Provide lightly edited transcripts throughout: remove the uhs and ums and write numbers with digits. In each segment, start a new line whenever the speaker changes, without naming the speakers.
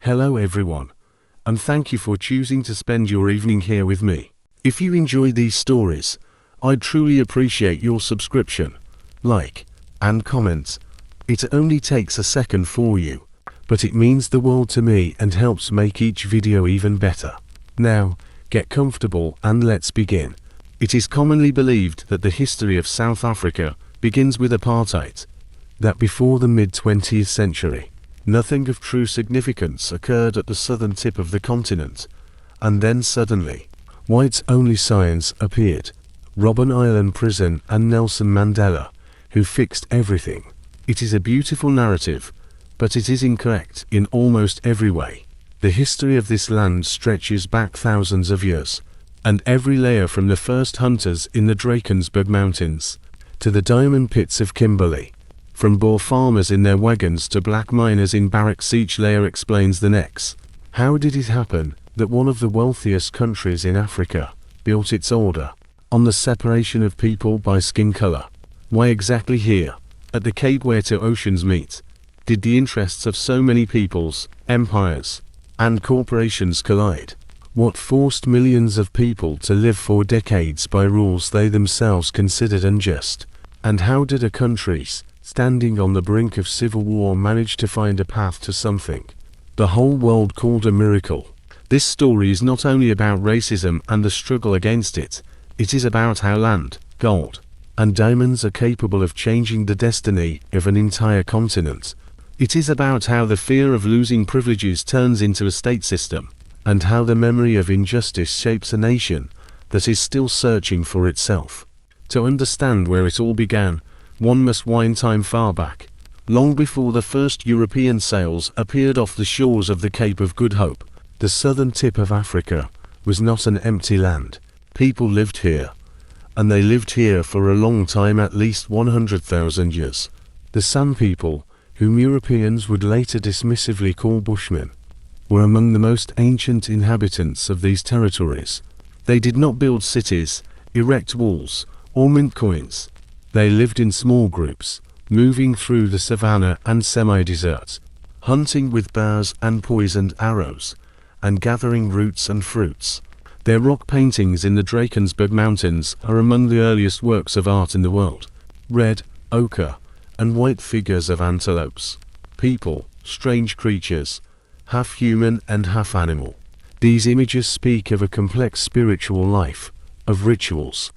Hello everyone, and thank you for choosing to spend your evening here with me. If you enjoy these stories, I'd truly appreciate your subscription, like, and comment. It only takes a second for you, but it means the world to me and helps make each video even better. Now, get comfortable and let's begin. It is commonly believed that the history of South Africa begins with apartheid, that before the mid-20th century, nothing of true significance occurred at the southern tip of the continent, and then suddenly, whites-only signs appeared, Robben Island Prison and Nelson Mandela, who fixed everything. It is a beautiful narrative, but it is incorrect in almost every way. The history of this land stretches back thousands of years, and every layer from the first hunters in the Drakensberg Mountains, to the diamond pits of Kimberley, from Boer farmers in their wagons to black miners in barracks, each layer explains the next. How did it happen that one of the wealthiest countries in Africa built its order on the separation of people by skin color? Why exactly here, at the Cape where two oceans meet, did the interests of so many peoples, empires, and corporations collide? What forced millions of people to live for decades by rules they themselves considered unjust? And how did a countries standing on the brink of civil war manage to find a path to something the whole world called a miracle? This story is not only about racism and the struggle against it, it is about how land, gold, and diamonds are capable of changing the destiny of an entire continent. It is about how the fear of losing privileges turns into a state system, and how the memory of injustice shapes a nation that is still searching for itself. To understand where it all began, one must wind time far back, long before the first European sails appeared off the shores of the Cape of Good Hope. The southern tip of Africa was not an empty land. People lived here, and they lived here for a long time, at least 100,000 years. The San people, whom Europeans would later dismissively call Bushmen, were among the most ancient inhabitants of these territories. They did not build cities, erect walls, or mint coins. They lived in small groups, moving through the savannah and semi-desert, hunting with bows and poisoned arrows, and gathering roots and fruits. Their rock paintings in the Drakensberg Mountains are among the earliest works of art in the world. Red, ochre, and white figures of antelopes, people, strange creatures, half human and half animal. These images speak of a complex spiritual life, of rituals,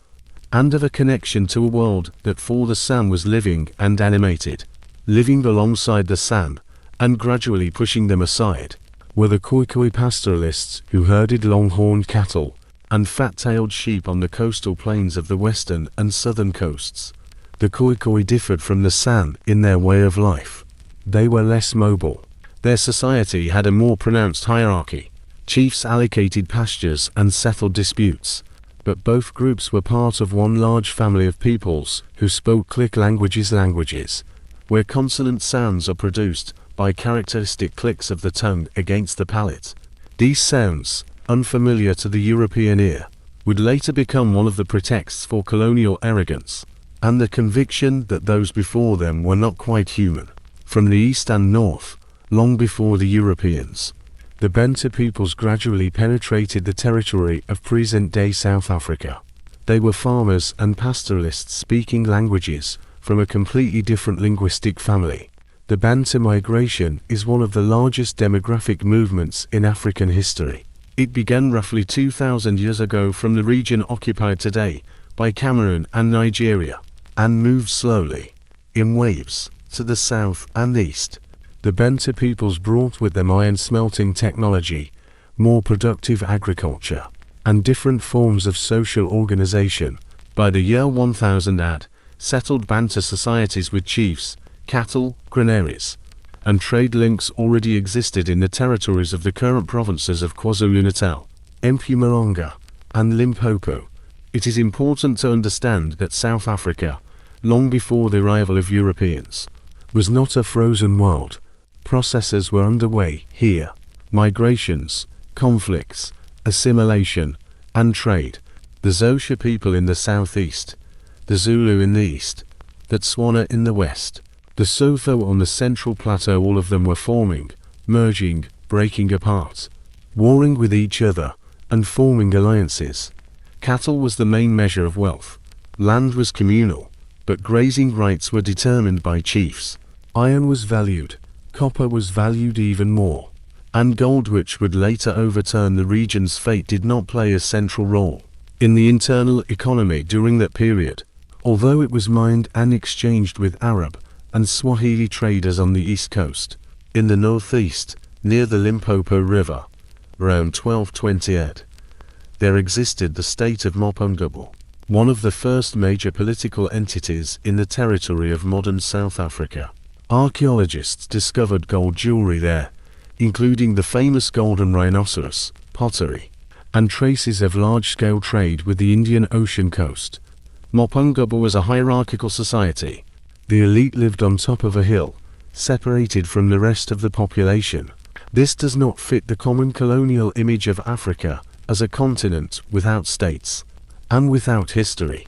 and of a connection to a world that for the San was living and animated. Living alongside the San, and gradually pushing them aside, were the Khoekhoe pastoralists who herded long-horned cattle and fat-tailed sheep on the coastal plains of the western and southern coasts. The Khoekhoe differed from the San in their way of life. They were less mobile. Their society had a more pronounced hierarchy. Chiefs allocated pastures and settled disputes. But both groups were part of one large family of peoples who spoke click languages, where consonant sounds are produced by characteristic clicks of the tongue against the palate. These sounds, unfamiliar to the European ear, would later become one of the pretexts for colonial arrogance, and the conviction that those before them were not quite human. From the east and north, long before the Europeans, the Bantu peoples gradually penetrated the territory of present-day South Africa. They were farmers and pastoralists speaking languages from a completely different linguistic family. The Bantu migration is one of the largest demographic movements in African history. It began roughly 2,000 years ago from the region occupied today by Cameroon and Nigeria, and moved slowly, in waves, to the south and east. The Bantu peoples brought with them iron smelting technology, more productive agriculture, and different forms of social organization. By the year 1000 AD, settled Bantu societies with chiefs, cattle, granaries, and trade links already existed in the territories of the current provinces of KwaZulu-Natal, Mpumalanga, and Limpopo. It is important to understand that South Africa, long before the arrival of Europeans, was not a frozen world. Processes were underway here. Migrations, conflicts, assimilation, and trade. The Xhosa people in the southeast, the Zulu in the east, the Tswana in the west, the Sotho on the central plateau, all of them were forming, merging, breaking apart, warring with each other, and forming alliances. Cattle was the main measure of wealth. Land was communal, but grazing rights were determined by chiefs. Iron was valued, copper was valued even more, and gold, which would later overturn the region's fate, did not play a central role in the internal economy during that period, although it was mined and exchanged with Arab and Swahili traders on the east coast. In the northeast, near the Limpopo River, around 1228, there existed the state of Mopungabo, one of the first major political entities in the territory of modern South Africa. Archaeologists discovered gold jewelry there, including the famous golden rhinoceros, pottery, and traces of large-scale trade with the Indian Ocean coast. Mopungabo was a hierarchical society. The elite lived on top of a hill, separated from the rest of the population. This does not fit the common colonial image of Africa as a continent without states and without history.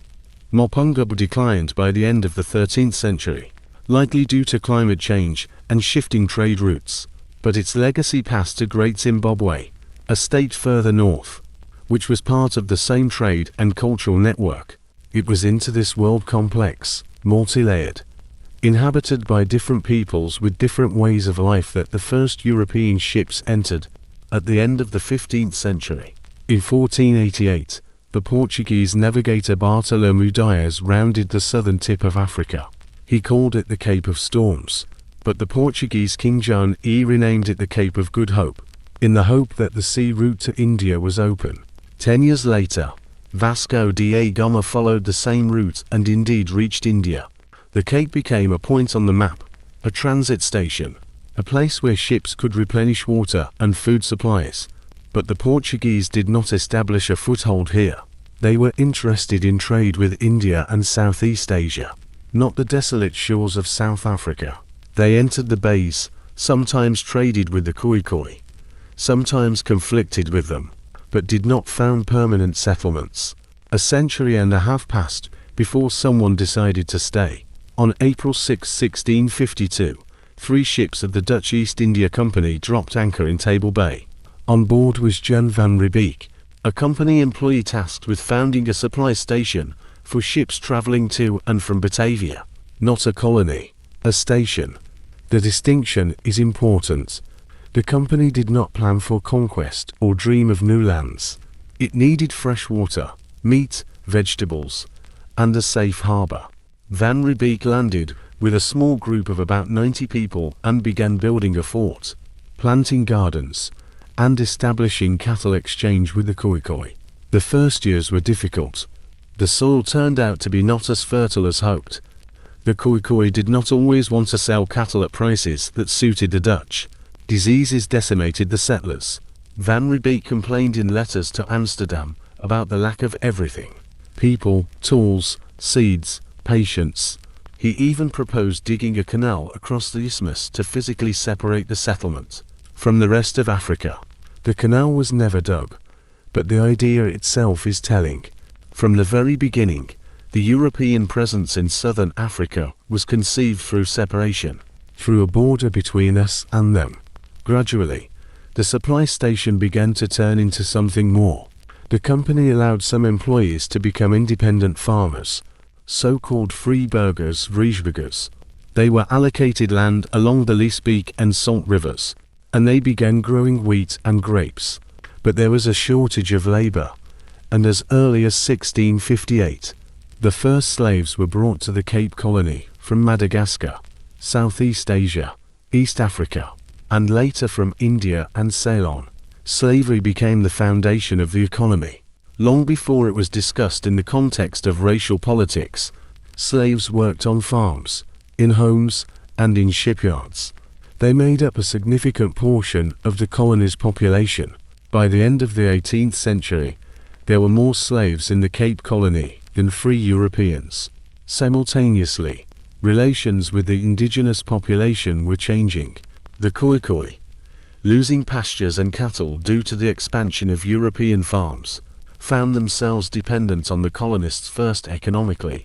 Mopungabo declined by the end of the 13th century, likely due to climate change and shifting trade routes, but its legacy passed to Great Zimbabwe, a state further north, which was part of the same trade and cultural network. It was into this world complex, multi-layered, inhabited by different peoples with different ways of life that the first European ships entered at the end of the 15th century. In 1488, the Portuguese navigator Bartolomeu Dias rounded the southern tip of Africa. He called it the Cape of Storms, but the Portuguese King John renamed it the Cape of Good Hope, in the hope that the sea route to India was open. 10 years later, Vasco da Gama followed the same route and indeed reached India. The Cape became a point on the map, a transit station, a place where ships could replenish water and food supplies. But the Portuguese did not establish a foothold here. They were interested in trade with India and Southeast Asia, not the desolate shores of South Africa. They entered the bays, sometimes traded with the Khoekhoe, sometimes conflicted with them, but did not found permanent settlements. A century and a half passed before someone decided to stay. On April 6, 1652, 3 ships of the Dutch East India Company dropped anchor in Table Bay. On board was Jan van Riebeek, a company employee tasked with founding a supply station for ships traveling to and from Batavia. Not a colony, a station. The distinction is important. The company did not plan for conquest or dream of new lands. It needed fresh water, meat, vegetables, and a safe harbor. Van Riebeek landed with a small group of about 90 people and began building a fort, planting gardens, and establishing cattle exchange with the Khoekhoe. The first years were difficult. The soil turned out to be not as fertile as hoped. The Khoekhoe did not always want to sell cattle at prices that suited the Dutch. Diseases decimated the settlers. Van Riebeek complained in letters to Amsterdam about the lack of everything: people, tools, seeds, patience. He even proposed digging a canal across the isthmus to physically separate the settlement from the rest of Africa. The canal was never dug, but the idea itself is telling. From the very beginning, the European presence in southern Africa was conceived through separation, through a border between us and them. Gradually, the supply station began to turn into something more. The company allowed some employees to become independent farmers, so-called freeburgers, vrijburgers. They were allocated land along the Liesbeek and Salt rivers, and they began growing wheat and grapes. But there was a shortage of labor, and as early as 1658, the first slaves were brought to the Cape Colony from Madagascar, Southeast Asia, East Africa, and later from India and Ceylon. Slavery became the foundation of the economy. Long before it was discussed in the context of racial politics, slaves worked on farms, in homes, and in shipyards. They made up a significant portion of the colony's population. By the end of the 18th century, there were more slaves in the Cape Colony than free Europeans. Simultaneously, relations with the indigenous population were changing. The Khoekhoe, losing pastures and cattle due to the expansion of European farms, found themselves dependent on the colonists first economically,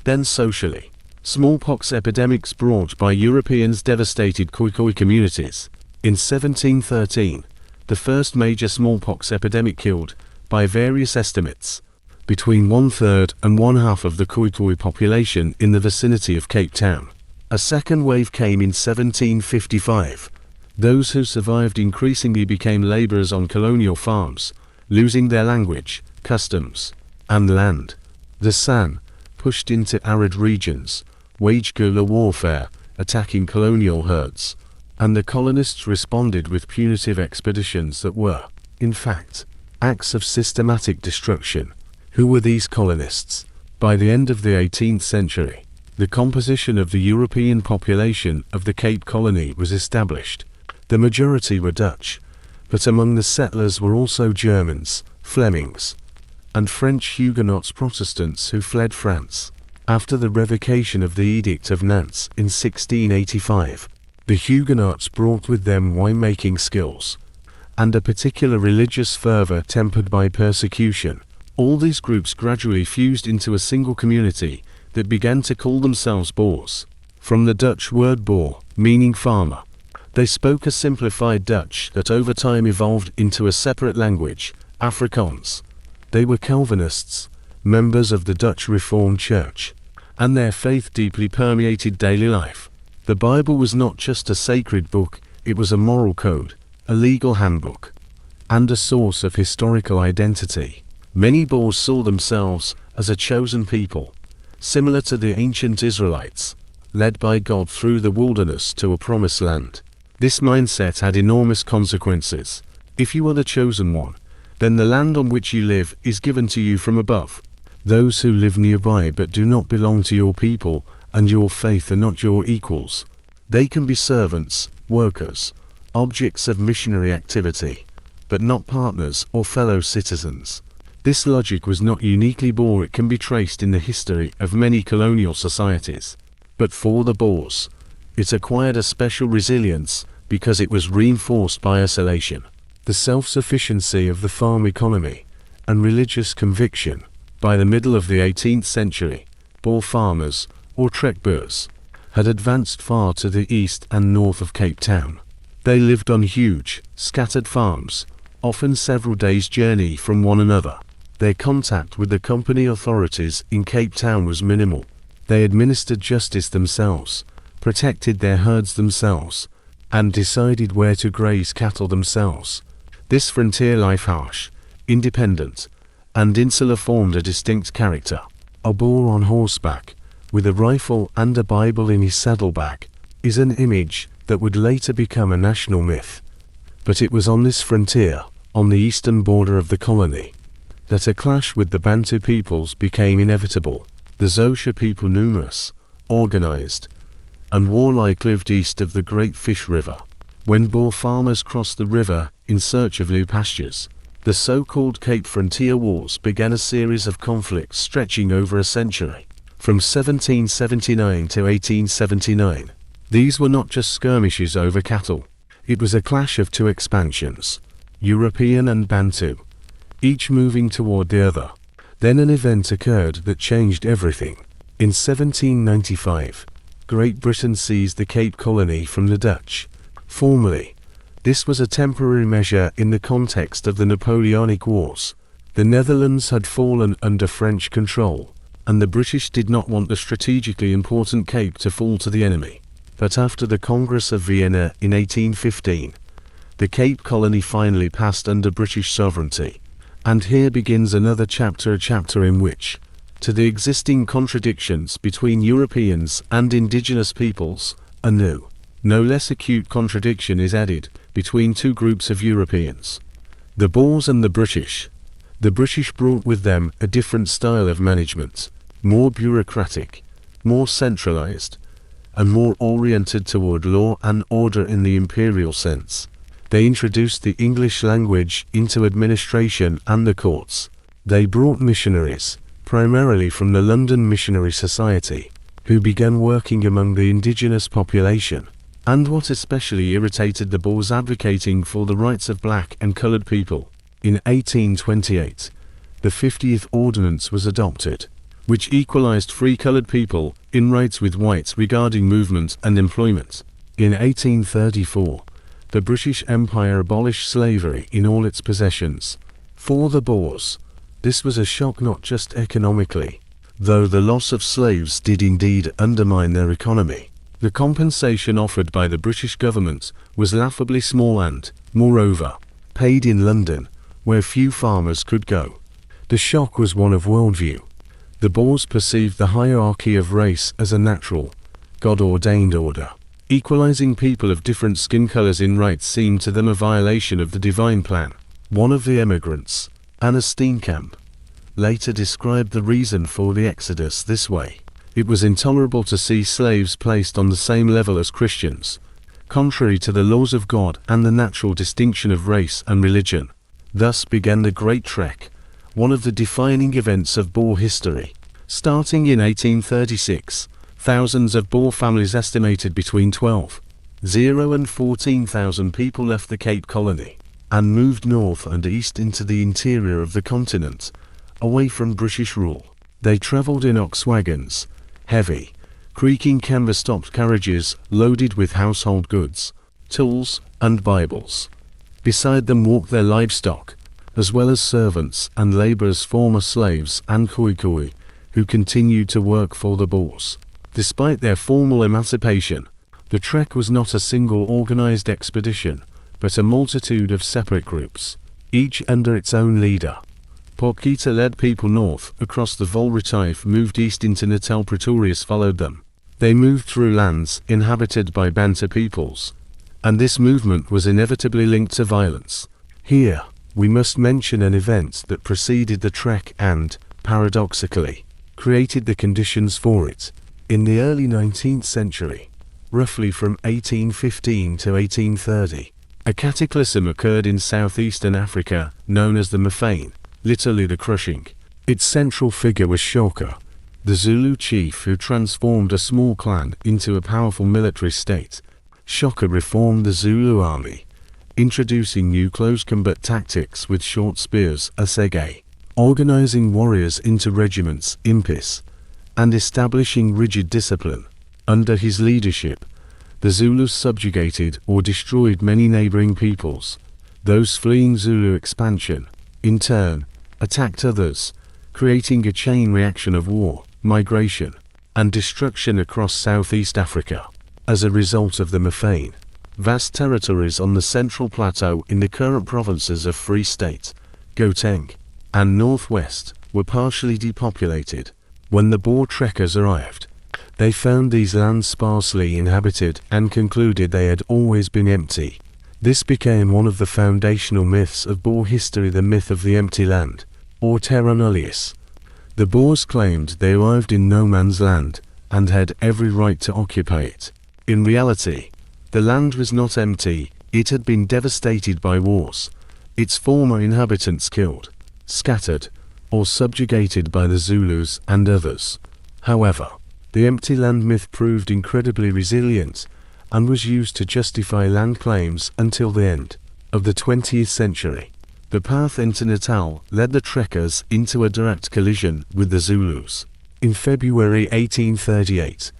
then socially. Smallpox epidemics brought by Europeans devastated Khoekhoe communities. In 1713, the first major smallpox epidemic killed, by various estimates, between 1/3 and 1/2 of the Khoekhoe population in the vicinity of Cape Town. A second wave came in 1755. Those who survived increasingly became laborers on colonial farms, losing their language, customs, and land. The San pushed into arid regions, waged guerrilla warfare, attacking colonial herds, and the colonists responded with punitive expeditions that were, in fact, acts of systematic destruction. Who were these colonists? By the end of the 18th century, the composition of the European population of the Cape Colony was established. The majority were Dutch, but among the settlers were also Germans, Flemings, and French Huguenots Protestants who fled France. After the revocation of the Edict of Nantes in 1685, the Huguenots brought with them winemaking skills, and a particular religious fervor tempered by persecution. All these groups gradually fused into a single community that began to call themselves Boers, from the Dutch word boer, meaning farmer. They spoke a simplified Dutch that over time evolved into a separate language, Afrikaans. They were Calvinists, members of the Dutch Reformed Church, and their faith deeply permeated daily life. The Bible was not just a sacred book, it was a moral code, a legal handbook, and a source of historical identity. Many Boers saw themselves as a chosen people, similar to the ancient Israelites, led by God through the wilderness to a promised land. This mindset had enormous consequences. If you are the chosen one, then the land on which you live is given to you from above. Those who live nearby but do not belong to your people and your faith are not your equals. They can be servants, workers, objects of missionary activity, but not partners or fellow citizens. This logic was not uniquely Boer. It can be traced in the history of many colonial societies. But for the Boers, it acquired a special resilience because it was reinforced by isolation, the self-sufficiency of the farm economy, and religious conviction. By the middle of the 18th century, Boer farmers, or trekboers, had advanced far to the east and north of Cape Town. They lived on huge, scattered farms, often several days' journey from one another. Their contact with the company authorities in Cape Town was minimal. They administered justice themselves, protected their herds themselves, and decided where to graze cattle themselves. This frontier life, harsh, independent, and insular, formed a distinct character. A Boer on horseback, with a rifle and a Bible in his saddlebag, is an image that would later become a national myth. But it was on this frontier, on the eastern border of the colony, that a clash with the Bantu peoples became inevitable. The Xhosa people, numerous, organized, and warlike, lived east of the Great Fish River. When Boer farmers crossed the river in search of new pastures, the so-called Cape Frontier Wars began, a series of conflicts stretching over a century. From 1779 to 1879, these were not just skirmishes over cattle. It was a clash of two expansions, European and Bantu, each moving toward the other. Then an event occurred that changed everything. In 1795, Great Britain seized the Cape Colony from the Dutch. Formally, this was a temporary measure in the context of the Napoleonic Wars. The Netherlands had fallen under French control, and the British did not want the strategically important Cape to fall to the enemy. But after the Congress of Vienna in 1815, the Cape Colony finally passed under British sovereignty. And here begins another chapter, a chapter in which, to the existing contradictions between Europeans and indigenous peoples, a new, no less acute contradiction is added between two groups of Europeans, the Boers and the British. The British brought with them a different style of management, more bureaucratic, more centralized, and more oriented toward law and order in the imperial sense. They introduced the English language into administration and the courts. They brought missionaries, primarily from the London Missionary Society, who began working among the indigenous population. And what especially irritated the Boers, advocating for the rights of black and colored people. In 1828, the 50th Ordinance was adopted, which equalized free colored people in rights with whites regarding movement and employment. In 1834, The British Empire abolished slavery in all its possessions. For the Boers, this was a shock not just economically, though the loss of slaves did indeed undermine their economy. The compensation offered by the British government was laughably small and, moreover, paid in London, where few farmers could go. The shock was one of worldview. The Boers perceived the hierarchy of race as a natural, God-ordained order. Equalizing people of different skin colors in rights seemed to them a violation of the divine plan. One of the emigrants, Anna Steenkamp, later described the reason for the exodus this way. It was intolerable to see slaves placed on the same level as Christians, contrary to the laws of God and the natural distinction of race and religion. Thus began the Great Trek, one of the defining events of Boer history. Starting in 1836, thousands of Boer families, estimated between 12,000 and 14,000 people, left the Cape Colony and moved north and east into the interior of the continent, away from British rule. They travelled in ox wagons, heavy, creaking canvas-topped carriages loaded with household goods, tools, and Bibles. Beside them walked their livestock, as well as servants and labourers, former slaves and Khoekhoe, who continued to work for the Boers. Despite their formal emancipation, the trek was not a single organised expedition, but a multitude of separate groups, each under its own leader. Potgieter led people north across the Vol Retief, moved east into Natal. Pretorius followed them. They moved through lands inhabited by Bantu peoples, and this movement was inevitably linked to violence. Here, we must mention an event that preceded the trek and, paradoxically, created the conditions for it. In the early 19th century, roughly from 1815 to 1830, a cataclysm occurred in southeastern Africa known as the Mafane, literally the crushing. Its central figure was Shoka, the Zulu chief who transformed a small clan into a powerful military state. Shoka reformed the Zulu army, introducing new close combat tactics with short spears, assegai, organizing warriors into regiments, impis, and establishing rigid discipline. Under his leadership, the Zulus subjugated or destroyed many neighboring peoples. Those fleeing Zulu expansion, in turn, attacked others, creating a chain reaction of war, migration, and destruction across Southeast Africa. As a result of the Mafane, vast territories on the Central Plateau in the current provinces of Free State, Gauteng, and Northwest were partially depopulated. When the Boer trekkers arrived, they found these lands sparsely inhabited and concluded they had always been empty. This became one of the foundational myths of Boer history, the myth of the empty land, or terra nullius. The Boers claimed they arrived in no man's land and had every right to occupy it. In reality, the land was not empty, it had been devastated by wars, its former inhabitants killed, scattered, or subjugated by the Zulus and others. However, the empty land myth proved incredibly resilient and was used to justify land claims until the end of the 20th century. The path into Natal led the trekkers into a direct collision with the Zulus. In February 1838,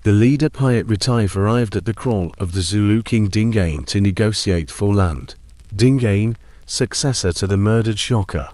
the leader Piet Retief arrived at the kraal of the Zulu king Dingaan to negotiate for land. Dingaan, successor to the murdered Shoka,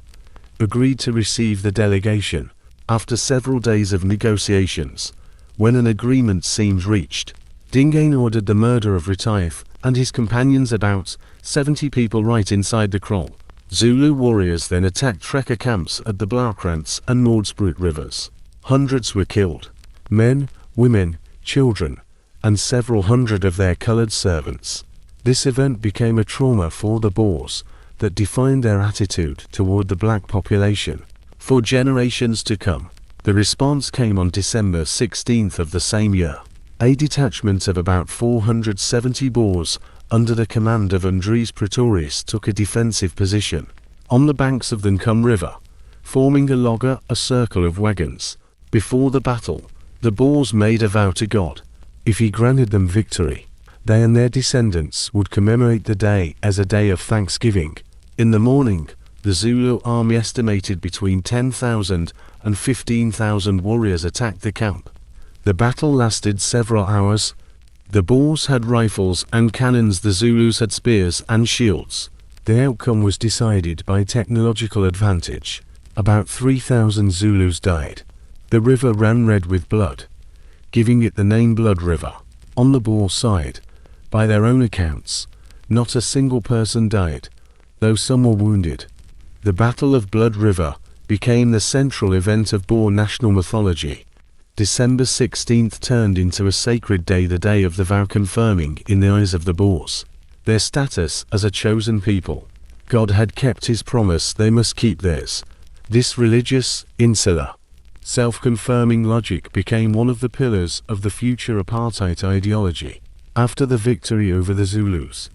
agreed to receive the delegation. After several days of negotiations, when an agreement seemed reached, Dingaan ordered the murder of Retief and his companions, about 70 people, right inside the kraal. Zulu warriors then attacked trekker camps at the Blaauwkrans and Noordsproet rivers. Hundreds were killed, men, women, children, and several hundred of their colored servants. This event became a trauma for the Boers that defined their attitude toward the black population. For generations to come, the response came on December 16th of the same year. A detachment of about 470 Boers under the command of Andries Pretorius took a defensive position on the banks of the Nkum River, forming a circle of wagons. Before the battle, the Boers made a vow to God. If he granted them victory, they and their descendants would commemorate the day as a day of thanksgiving. In the morning, the Zulu army, estimated between 10,000 and 15,000 warriors, attacked the camp. The battle lasted several hours. The Boers had rifles and cannons, the Zulus had spears and shields. The outcome was decided by technological advantage. About 3,000 Zulus died. The river ran red with blood, giving it the name Blood River. On the Boer side, by their own accounts, not a single person died, though some were wounded. The Battle of Blood River became the central event of Boer national mythology. December 16th turned into a sacred day, the day of the vow, confirming in the eyes of the Boers their status as a chosen people. God had kept his promise, they must keep theirs. This religious, insular, self-confirming logic became one of the pillars of the future apartheid ideology. After the victory over the Zulus,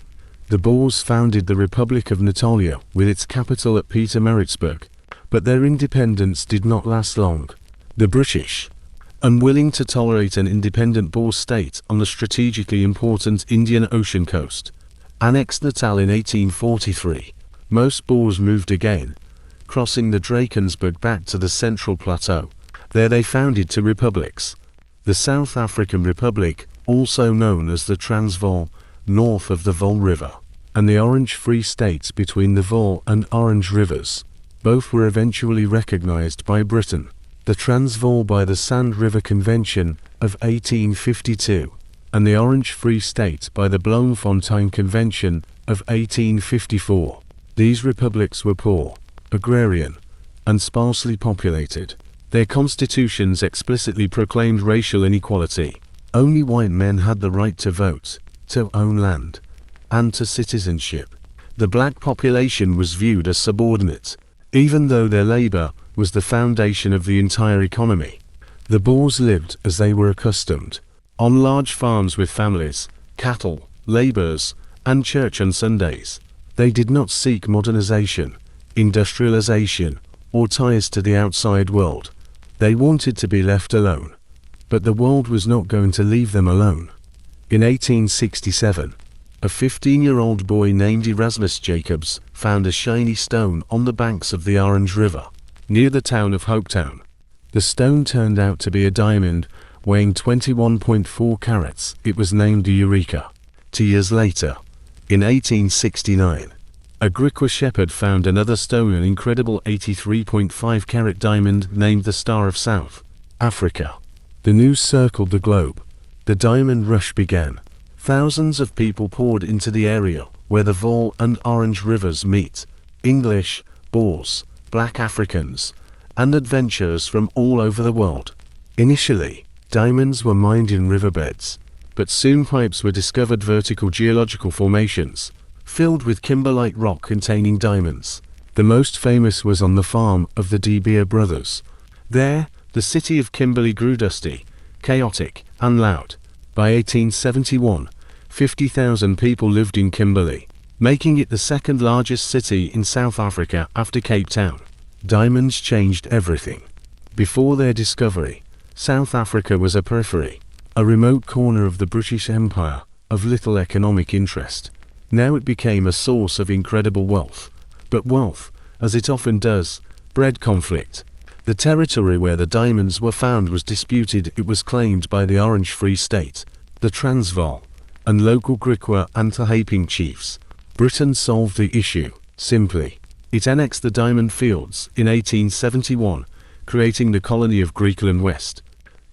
the Boers founded the Republic of Natalia with its capital at Pietermaritzburg, but their independence did not last long. The British, unwilling to tolerate an independent Boer state on the strategically important Indian Ocean coast, annexed Natal in 1843. Most Boers moved again, crossing the Drakensberg back to the Central Plateau. There they founded two republics. The South African Republic, also known as the Transvaal, north of the Vaal River, and the Orange Free States between the Vaal and Orange Rivers. Both were eventually recognized by Britain. The Transvaal by the Sand River Convention of 1852, and the Orange Free State by the Bloemfontein Convention of 1854. These republics were poor, agrarian, and sparsely populated. Their constitutions explicitly proclaimed racial inequality. Only white men had the right to vote, to own land, and to citizenship. The black population was viewed as subordinate, even though their labor was the foundation of the entire economy. The Boers lived as they were accustomed, on large farms with families, cattle, laborers, and church on Sundays. They did not seek modernization, industrialization, or ties to the outside world. They wanted to be left alone. But the world was not going to leave them alone. In 1867, a 15-year-old boy named Erasmus Jacobs found a shiny stone on the banks of the Orange River, near the town of Hopetown. The stone turned out to be a diamond weighing 21.4 carats. It was named Eureka. 2 years later, in 1869, a Griqua shepherd found another stone, an incredible 83.5 carat diamond named the Star of South Africa. The news circled the globe. The diamond rush began. Thousands of people poured into the area where the Vaal and Orange Rivers meet. English, Boers, Black Africans, and adventurers from all over the world. Initially, diamonds were mined in riverbeds, but soon pipes were discovered, vertical geological formations, filled with kimberlite rock containing diamonds. The most famous was on the farm of the De Beer brothers. There, the city of Kimberley grew dusty, chaotic, and loud. By 1871, 50,000 people lived in Kimberley, making it the second largest city in South Africa after Cape Town. Diamonds changed everything. Before their discovery, South Africa was a periphery, a remote corner of the British Empire, of little economic interest. Now it became a source of incredible wealth. But wealth, as it often does, bred conflict. The territory where the diamonds were found was disputed. It was claimed by the Orange Free State, the Transvaal, and local Griqua and Tahaping chiefs. Britain solved the issue simply. It annexed the diamond fields in 1871, creating the colony of Griqualand West.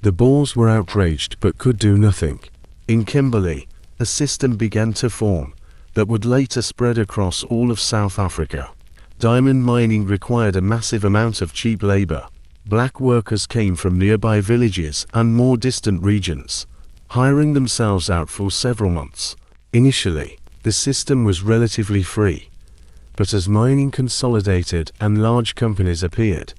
The Boers were outraged but could do nothing. In Kimberley, a system began to form that would later spread across all of South Africa. Diamond mining required a massive amount of cheap labor. Black workers came from nearby villages and more distant regions, hiring themselves out for several months. Initially, the system was relatively free, but as mining consolidated and large companies appeared,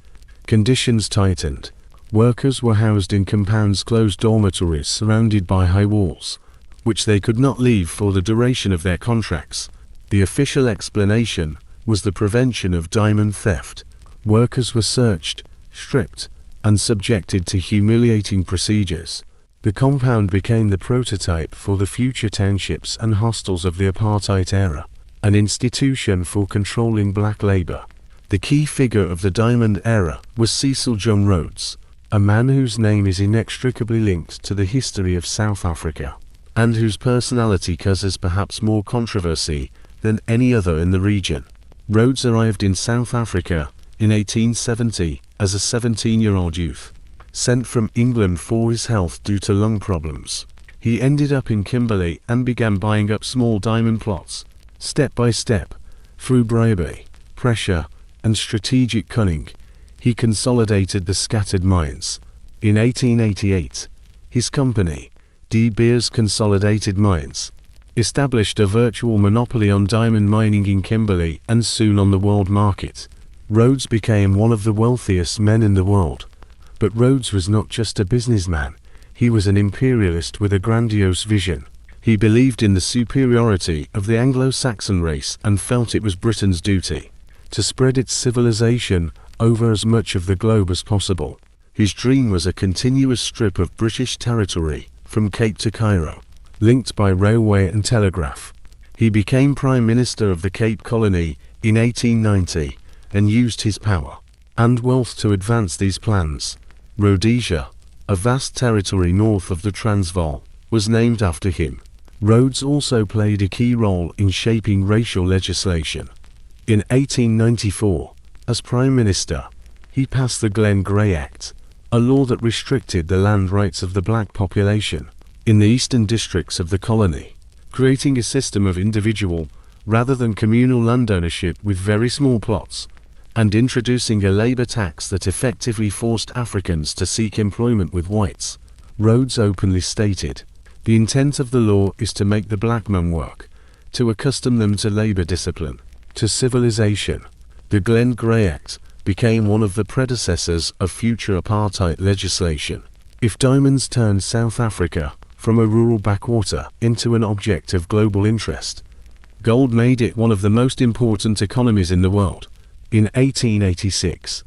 conditions tightened. Workers were housed in compounds, closed dormitories surrounded by high walls, which they could not leave for the duration of their contracts. The official explanation was the prevention of diamond theft. Workers were searched, stripped, and subjected to humiliating procedures. The compound became the prototype for the future townships and hostels of the apartheid era, an institution for controlling black labor. The key figure of the diamond era was Cecil John Rhodes, a man whose name is inextricably linked to the history of South Africa. and whose personality causes perhaps more controversy than any other in the region. Rhodes arrived in South Africa in 1870 as a 17-year-old youth, sent from England for his health due to lung problems. He ended up in Kimberley and began buying up small diamond plots. Step by step, through bribery, pressure, and strategic cunning, he consolidated the scattered mines. In 1888, his company, De Beers Consolidated Mines, established a virtual monopoly on diamond mining in Kimberley and soon on the world market. Rhodes became one of the wealthiest men in the world. But Rhodes was not just a businessman, he was an imperialist with a grandiose vision. He believed in the superiority of the Anglo-Saxon race and felt it was Britain's duty to spread its civilization over as much of the globe as possible. His dream was a continuous strip of British territory from Cape to Cairo, linked by railway and telegraph. He became Prime Minister of the Cape Colony in 1890 and used his power and wealth to advance these plans. Rhodesia, a vast territory north of the Transvaal, was named after him. Rhodes also played a key role in shaping racial legislation. In 1894, as Prime Minister, he passed the Glen Grey Act, a law that restricted the land rights of the black population in the eastern districts of the colony, creating a system of individual rather than communal land ownership with very small plots, and introducing a labor tax that effectively forced Africans to seek employment with whites. Rhodes openly stated, "The intent of the law is to make the black man work, to accustom them to labor discipline, to civilization." The Glen Grey Act became one of the predecessors of future apartheid legislation. If diamonds turned South Africa from a rural backwater into an object of global interest, gold made it one of the most important economies in the world. In 1886,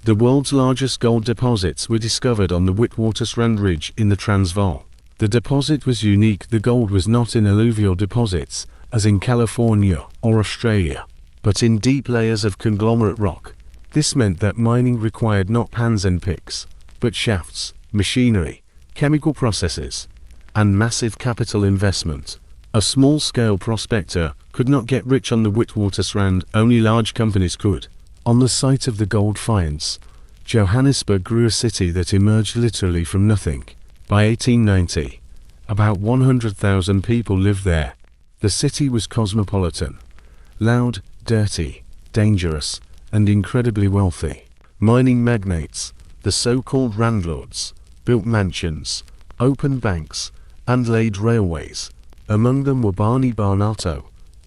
the world's largest gold deposits were discovered on the Witwatersrand Ridge in the Transvaal. The deposit was unique. The gold was not in alluvial deposits, as in California or Australia, but in deep layers of conglomerate rock. This meant that mining required not pans and picks, but shafts, machinery, chemical processes, and massive capital investment. A small-scale prospector could not get rich on the Witwatersrand, only large companies could. On the site of the gold finds, Johannesburg grew a city that emerged literally from nothing. By 1890, about 100,000 people lived there. The city was cosmopolitan, loud, dirty, dangerous, and incredibly wealthy. Mining magnates, the so-called landlords, built mansions, opened banks, and laid railways. Among them were Barney Barnato,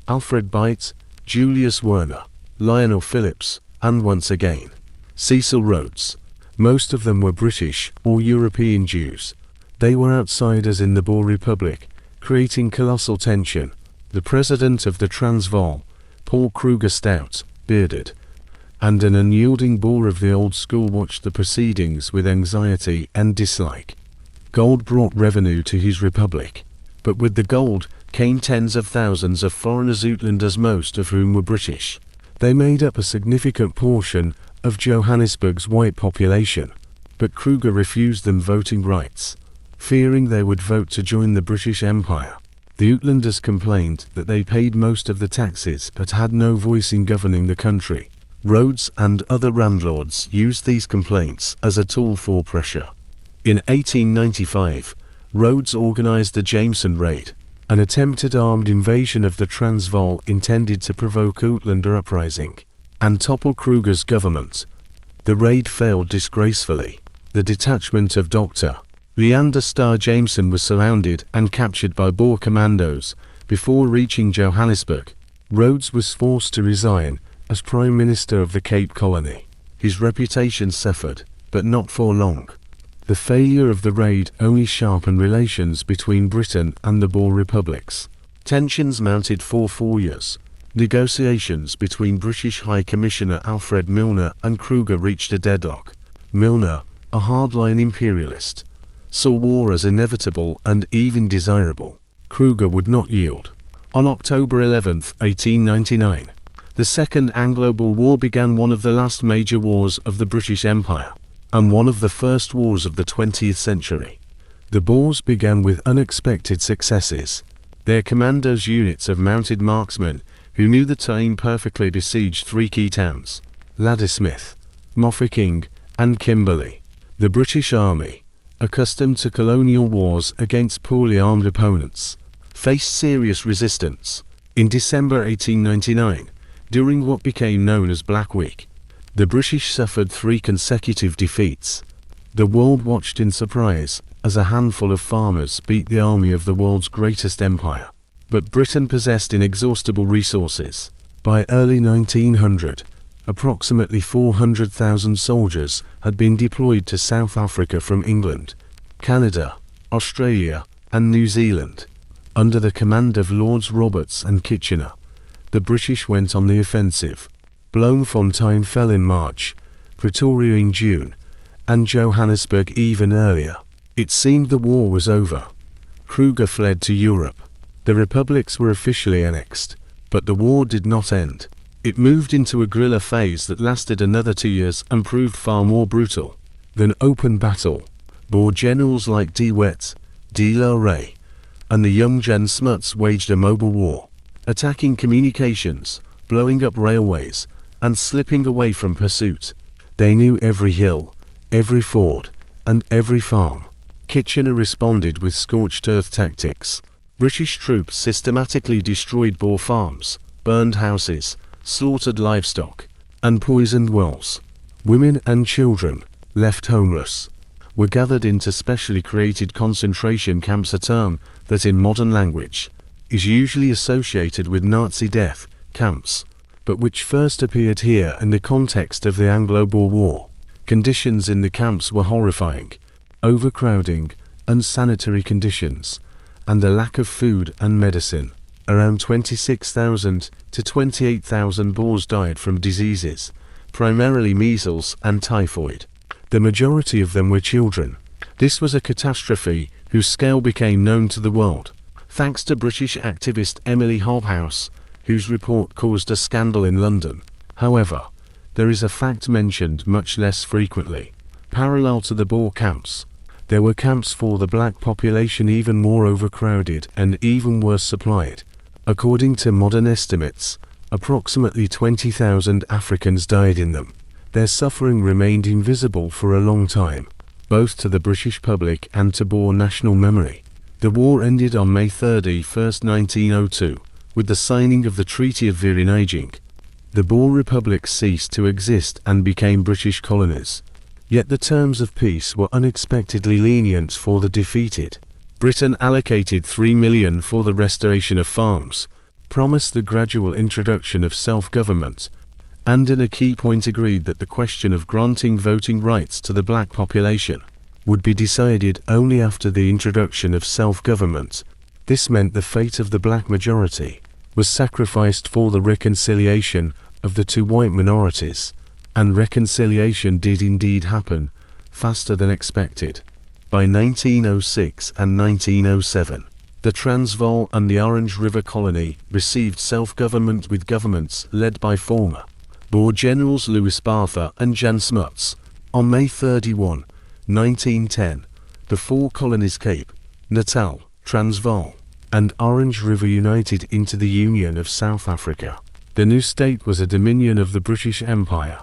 Alfred Beit, Julius Werner, Lionel Phillips, and once again, Cecil Rhodes. Most of them were British or European Jews. They were outsiders in the Boer Republic, creating colossal tension. The president of the Transvaal, Paul Kruger Stout, bearded, and an unyielding Boer of the old school, watched the proceedings with anxiety and dislike. Gold brought revenue to his republic, but with the gold came tens of thousands of foreigners, Uitlanders, most of whom were British. They made up a significant portion of Johannesburg's white population, but Kruger refused them voting rights, fearing they would vote to join the British Empire. The Uitlanders complained that they paid most of the taxes but had no voice in governing the country. Rhodes and other landlords used these complaints as a tool for pressure. In 1895, Rhodes organized the Jameson Raid, an attempted armed invasion of the Transvaal intended to provoke Uitlander uprising and topple Kruger's government. The raid failed disgracefully. The detachment of Dr. Leander Starr Jameson was surrounded and captured by Boer commandos before reaching Johannesburg. Rhodes was forced to resign as Prime Minister of the Cape Colony. His reputation suffered, but not for long. The failure of the raid only sharpened relations between Britain and the Boer republics. Tensions mounted for 4 years. Negotiations between British High Commissioner Alfred Milner and Kruger reached a deadlock. Milner, a hardline imperialist, saw war as inevitable and even desirable. Kruger would not yield. On October 11, 1899, the Second Anglo-Boer War began, one of the last major wars of the British Empire, and one of the first wars of the 20th century. The Boers began with unexpected successes. Their commandos' units of mounted marksmen, who knew the terrain perfectly, besieged three key towns: Ladysmith, Mafeking, and Kimberley. The British Army, accustomed to colonial wars against poorly armed opponents, faced serious resistance. In December 1899, during what became known as Black Week, the British suffered 3 consecutive defeats. The world watched in surprise as a handful of farmers beat the army of the world's greatest empire. But Britain possessed inexhaustible resources. By early 1900, approximately 400,000 soldiers had been deployed to South Africa from England, Canada, Australia, and New Zealand. Under the command of Lords Roberts and Kitchener, the British went on the offensive. Bloemfontein fell in March, Pretoria in June, and Johannesburg even earlier. It seemed the war was over. Kruger fled to Europe. The republics were officially annexed, but the war did not end. It moved into a guerrilla phase that lasted another 2 years and proved far more brutal than open battle. Boer generals like De Wet, De La Rey, and the young Jan Smuts waged a mobile war, attacking communications, blowing up railways, and slipping away from pursuit. They knew every hill, every ford, and every farm. Kitchener responded with scorched earth tactics. British troops systematically destroyed Boer farms, burned houses, slaughtered livestock, and poisoned wells. Women and children, left homeless, were gathered into specially created concentration camps, a term that in modern language is usually associated with Nazi death camps, but which first appeared here in the context of the Anglo-Boer War. Conditions in the camps were horrifying: overcrowding, unsanitary conditions, and a lack of food and medicine. Around 26,000 to 28,000 Boers died from diseases, primarily measles and typhoid. The majority of them were children. This was a catastrophe whose scale became known to the world, thanks to British activist Emily Hobhouse, whose report caused a scandal in London. However, there is a fact mentioned much less frequently. Parallel to the Boer camps, there were camps for the black population, even more overcrowded and even worse supplied. According to modern estimates, approximately 20,000 Africans died in them. Their suffering remained invisible for a long time, both to the British public and to Boer national memory. The war ended on May 31, 1902, with the signing of the Treaty of Vereeniging. The Boer republics ceased to exist and became British colonies. Yet the terms of peace were unexpectedly lenient for the defeated. Britain allocated $3 million for the restoration of farms, promised the gradual introduction of self-government, and in a key point agreed that the question of granting voting rights to the black population would be decided only after the introduction of self-government. This meant the fate of the black majority was sacrificed for the reconciliation of the two white minorities. And reconciliation did indeed happen, faster than expected. By 1906 and 1907, the Transvaal and the Orange River Colony received self-government, with governments led by former Boer generals Louis Botha and Jan Smuts. On May 31, 1910, the 4 colonies Cape, Natal, Transvaal, and Orange River united into the Union of South Africa. The new state was a dominion of the British Empire.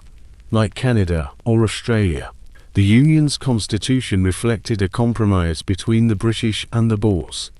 Like Canada or Australia, the Union's constitution reflected a compromise between the British and the Boers.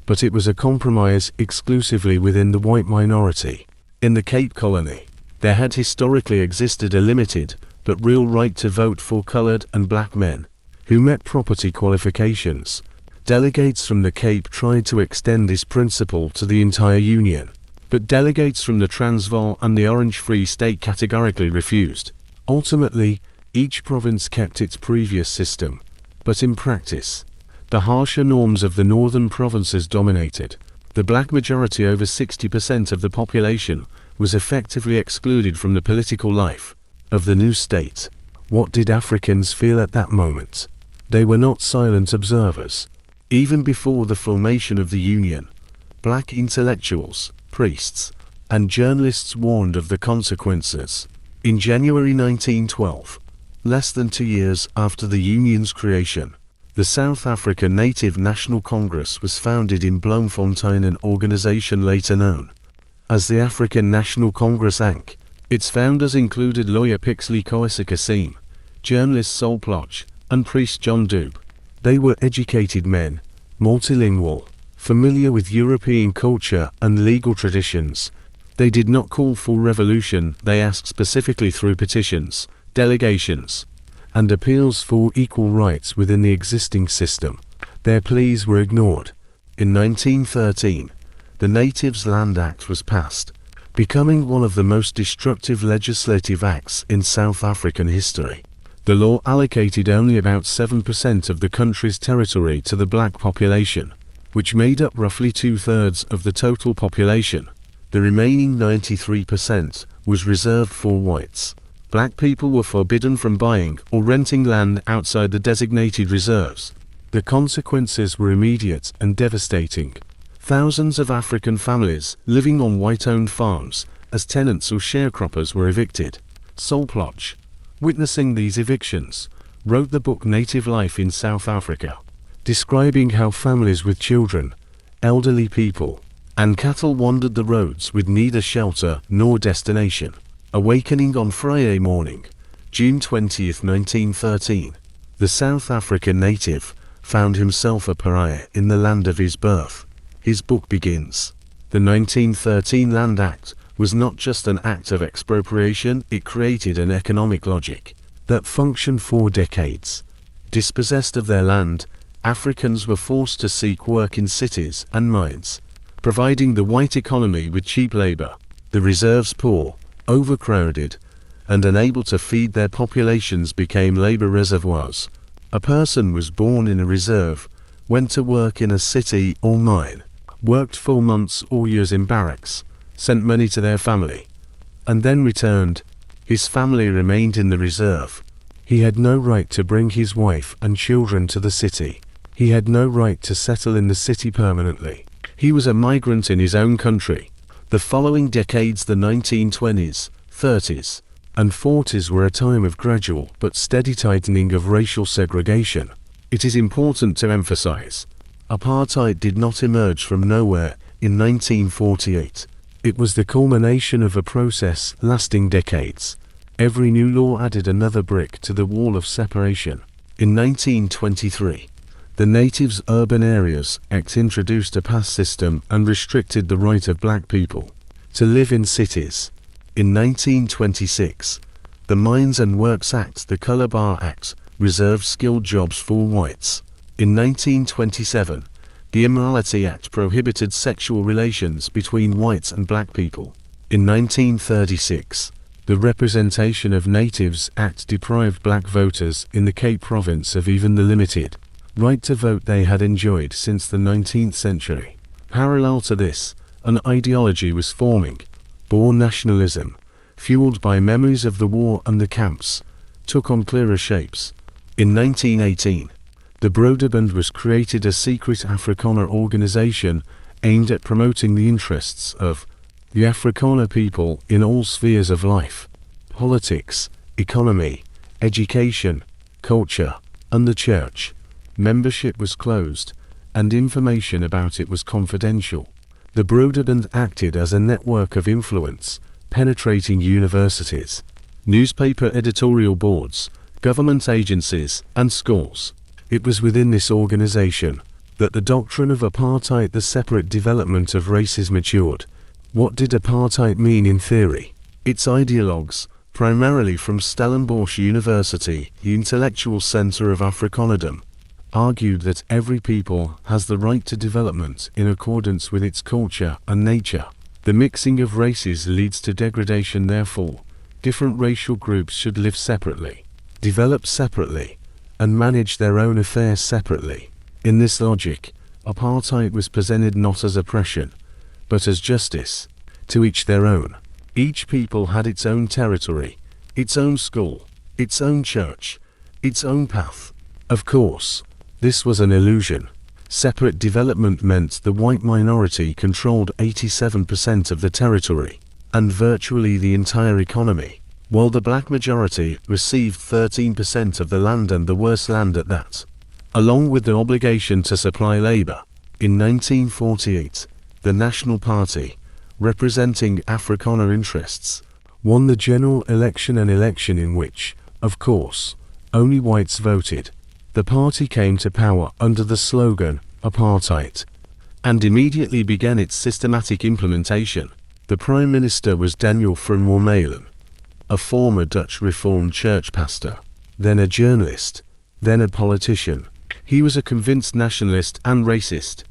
But it was a compromise exclusively within the white minority. In the Cape Colony, there had historically existed a limited but real right to vote for coloured and black men who met property qualifications. Delegates from the Cape tried to extend this principle to the entire Union, but delegates from the Transvaal and the Orange Free State categorically refused. Ultimately, each province kept its previous system, but in practice, the harsher norms of the northern provinces dominated. The black majority, over 60% of the population, was effectively excluded from the political life of the new state. What did Africans feel at that moment? They were not silent observers. Even before the formation of the Union, black intellectuals, priests, and journalists warned of the consequences. In January 1912, less than 2 years after the Union's creation, The South African Native National Congress was founded in Bloemfontein, an organization later known as the African National Congress Inc. Its founders included lawyer Pixley Koesi, journalist Sol Plaatje, and priest John Dube. They were educated men, multilingual, familiar with European culture and legal traditions. They did not call for revolution, they asked specifically through petitions, delegations, and appeals for equal rights within the existing system. Their pleas were ignored. In 1913, the Natives Land Act was passed, becoming one of the most destructive legislative acts in South African history. The law allocated only about 7% of the country's territory to the black population, which made up roughly 2/3 of the total population. The remaining 93% was reserved for whites. Black people were forbidden from buying or renting land outside the designated reserves. The consequences were immediate and devastating. Thousands of African families living on white-owned farms as tenants or sharecroppers were evicted. Sol Plaatje, witnessing these evictions, wrote the book Native Life in South Africa, describing how families with children, elderly people, and cattle wandered the roads with neither shelter nor destination. Awakening on Friday morning, June 20, 1913, the South African native found himself a pariah in the land of his birth. His book begins. The 1913 Land Act was not just an act of expropriation, it created an economic logic that functioned for decades. Dispossessed of their land, Africans were forced to seek work in cities and mines, providing the white economy with cheap labor. The reserves poor, overcrowded, and unable to feed their populations became labor reservoirs. A person was born in a reserve, went to work in a city or mine, worked for months or years in barracks, sent money to their family, and then returned. His family remained in the reserve. He had no right to bring his wife and children to the city. He had no right to settle in the city permanently. He was a migrant in his own country. The following decades, the 1920s, 30s, and 40s, were a time of gradual but steady tightening of racial segregation. It is important to emphasize, apartheid did not emerge from nowhere in 1948. It was the culmination of a process lasting decades. Every new law added another brick to the wall of separation. In 1923, the Natives Urban Areas Act introduced a pass system and restricted the right of black people to live in cities. In 1926, the Mines and Works Act, the Color Bar Act, reserved skilled jobs for whites. In 1927, the Immorality Act prohibited sexual relations between whites and black people. In 1936, the Representation of Natives Act deprived black voters in the Cape Province of even the limited right to vote they had enjoyed since the 19th century. Parallel to this, an ideology was forming. Boer nationalism, fueled by memories of the war and the camps, took on clearer shapes. In 1918, the Broederbond was created, a secret Afrikaner organization aimed at promoting the interests of the Afrikaner people in all spheres of life: politics, economy, education, culture, and the church. Membership was closed, and information about it was confidential. The Broederbond acted as a network of influence, penetrating universities, newspaper editorial boards, government agencies, and schools. It was within this organization that the doctrine of apartheid, the separate development of races, matured. What did apartheid mean in theory? Its ideologues, primarily from Stellenbosch University, the intellectual center of Afrikanerdom, argued that every people has the right to development in accordance with its culture and nature. The mixing of races leads to degradation, therefore, different racial groups should live separately, develop separately, and manage their own affairs separately. In this logic, apartheid was presented not as oppression, but as justice. To each their own. Each people had its own territory, its own school, its own church, its own path. Of course, this was an illusion. Separate development meant the white minority controlled 87% of the territory, and virtually the entire economy, while the black majority received 13% of the land, and the worst land at that. along with the obligation to supply labor. In 1948, the National Party, representing Afrikaner interests, won the general election, an election in which, of course, only whites voted. The party came to power under the slogan, Apartheid, and immediately began its systematic implementation. The Prime Minister was Daniel van Wormelen, a former Dutch Reformed church pastor, then a journalist, then a politician. He was a convinced nationalist and racist,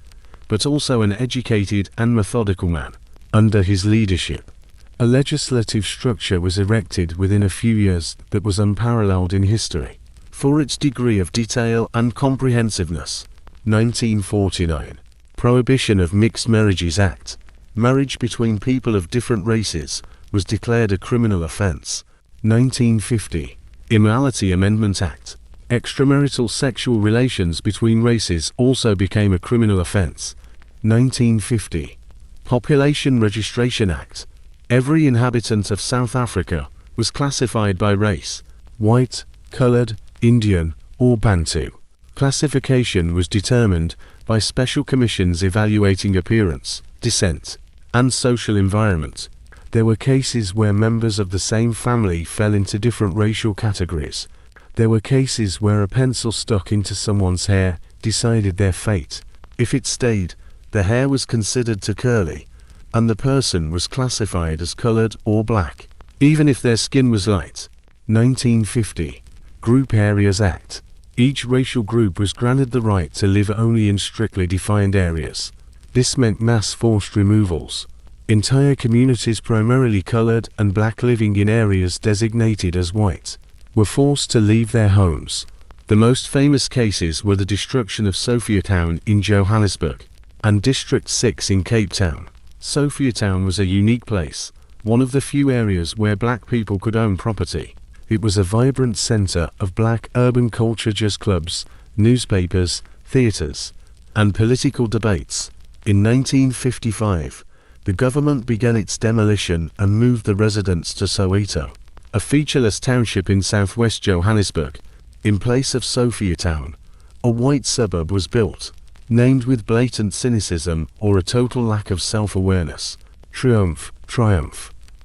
but also an educated and methodical man. Under his leadership, a legislative structure was erected within a few years that was unparalleled in history for its degree of detail and comprehensiveness. 1949, Prohibition of Mixed Marriages Act. Marriage between people of different races was declared a criminal offense. 1950, Immorality Amendment Act. Extramarital sexual relations between races also became a criminal offense. 1950, Population Registration Act. Every inhabitant of South Africa was classified by race: white, colored, Indian, or Bantu. Classification was determined by special commissions evaluating appearance, descent, and social environment. There were cases where members of the same family fell into different racial categories. There were cases where a pencil stuck into someone's hair decided their fate. If it stayed, the hair was considered too curly, and the person was classified as colored or black, even if their skin was light. 1950, Group Areas Act. Each racial group was granted the right to live only in strictly defined areas. This meant mass forced removals. Entire communities, primarily colored and black, living in areas designated as white, were forced to leave their homes. The most famous cases were the destruction of Sophiatown in Johannesburg and District 6 in Cape Town. Sophiatown was a unique place, one of the few areas where black people could own property. It was a vibrant center of black urban culture, jazz clubs, newspapers, theaters, and political debates. In 1955, the government began its demolition and moved the residents to Soweto, a featureless township in southwest Johannesburg. In place of Sophiatown, a white suburb was built, named with blatant cynicism or a total lack of self-awareness, Triumph.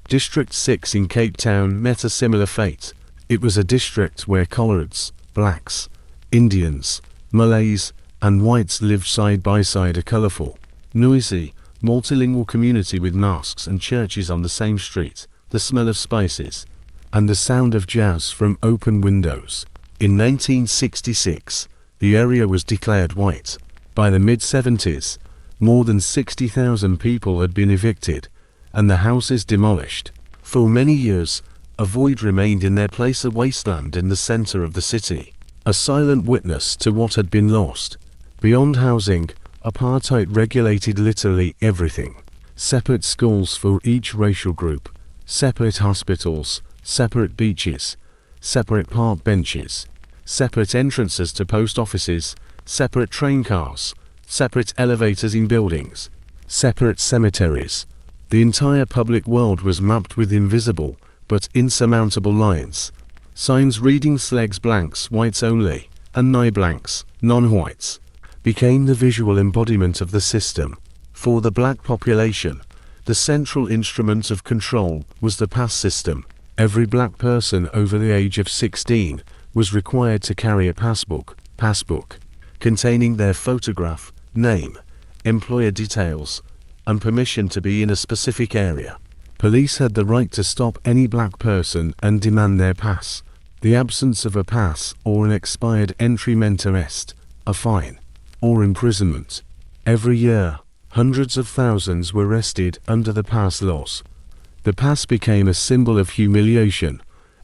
District 6 in Cape Town met a similar fate. It was a district where coloreds, blacks, Indians, Malays, and whites lived side by side, a colorful, noisy, multilingual community with mosques and churches on the same street, the smell of spices, and the sound of jazz from open windows. In 1966, the area was declared white. By the mid-70s, more than 60,000 people had been evicted, and the houses demolished. For many years, a void remained in their place, a wasteland in the center of the city, a silent witness to what had been lost. Beyond housing, apartheid regulated literally everything. Separate schools for each racial group, separate hospitals, separate beaches, separate park benches, separate entrances to post offices, separate train cars, separate elevators in buildings, separate cemeteries. The entire public world was mapped with invisible but insurmountable lines. Signs reading "Slegs blanks, whites only," and "Nai blanks, non-whites," became the visual embodiment of the system. For the black population, the central instrument of control was the pass system. Every black person over the age of 16 was required to carry a passbook, containing their photograph, name, employer details, and permission to be in a specific area. Police had the right to stop any black person and demand their pass. The absence of a pass or an expired entry meant arrest, a fine, or imprisonment. Every year, hundreds of thousands were arrested under the pass laws. The pass became a symbol of humiliation,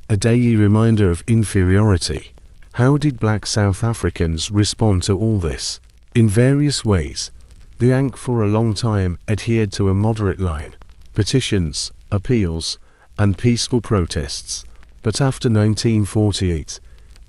a daily reminder of inferiority. How did black South Africans respond to all this? In various ways. The ANC for a long time adhered to a moderate line: petitions, appeals, and peaceful protests. But after 1948,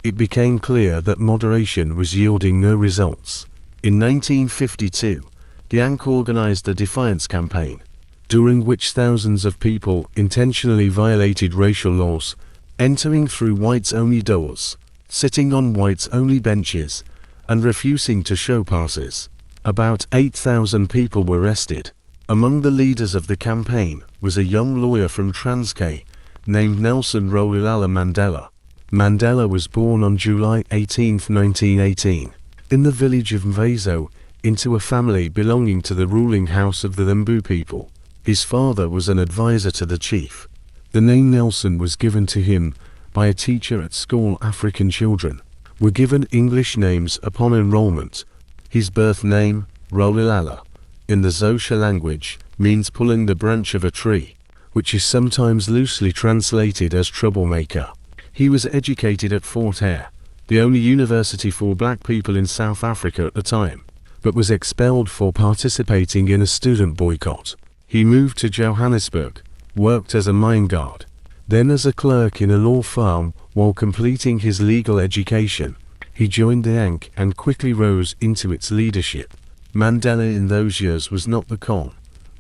it became clear that moderation was yielding no results. In 1952, the ANC organized a defiance campaign, during which thousands of people intentionally violated racial laws, entering through whites-only doors, sitting on whites-only benches, and refusing to show passes. About 8,000 people were arrested. Among the leaders of the campaign was a young lawyer from Transkei named Nelson Mandela. Mandela was born on July 18, 1918, in the village of Mvezo, into a family belonging to the ruling house of the Limbu people. His father was an advisor to the chief. The name Nelson was given to him by a teacher at school. African children were given English names upon enrollment. His birth name, Rolihlahla, in the Xhosa language, means pulling the branch of a tree, which is sometimes loosely translated as troublemaker. He was educated at Fort Hare, the only university for black people in South Africa at the time, but was expelled for participating in a student boycott. He moved to Johannesburg, worked as a mine guard, then as a clerk in a law firm. While completing his legal education, he joined the ANC and quickly rose into its leadership. Mandela in those years was not the calm,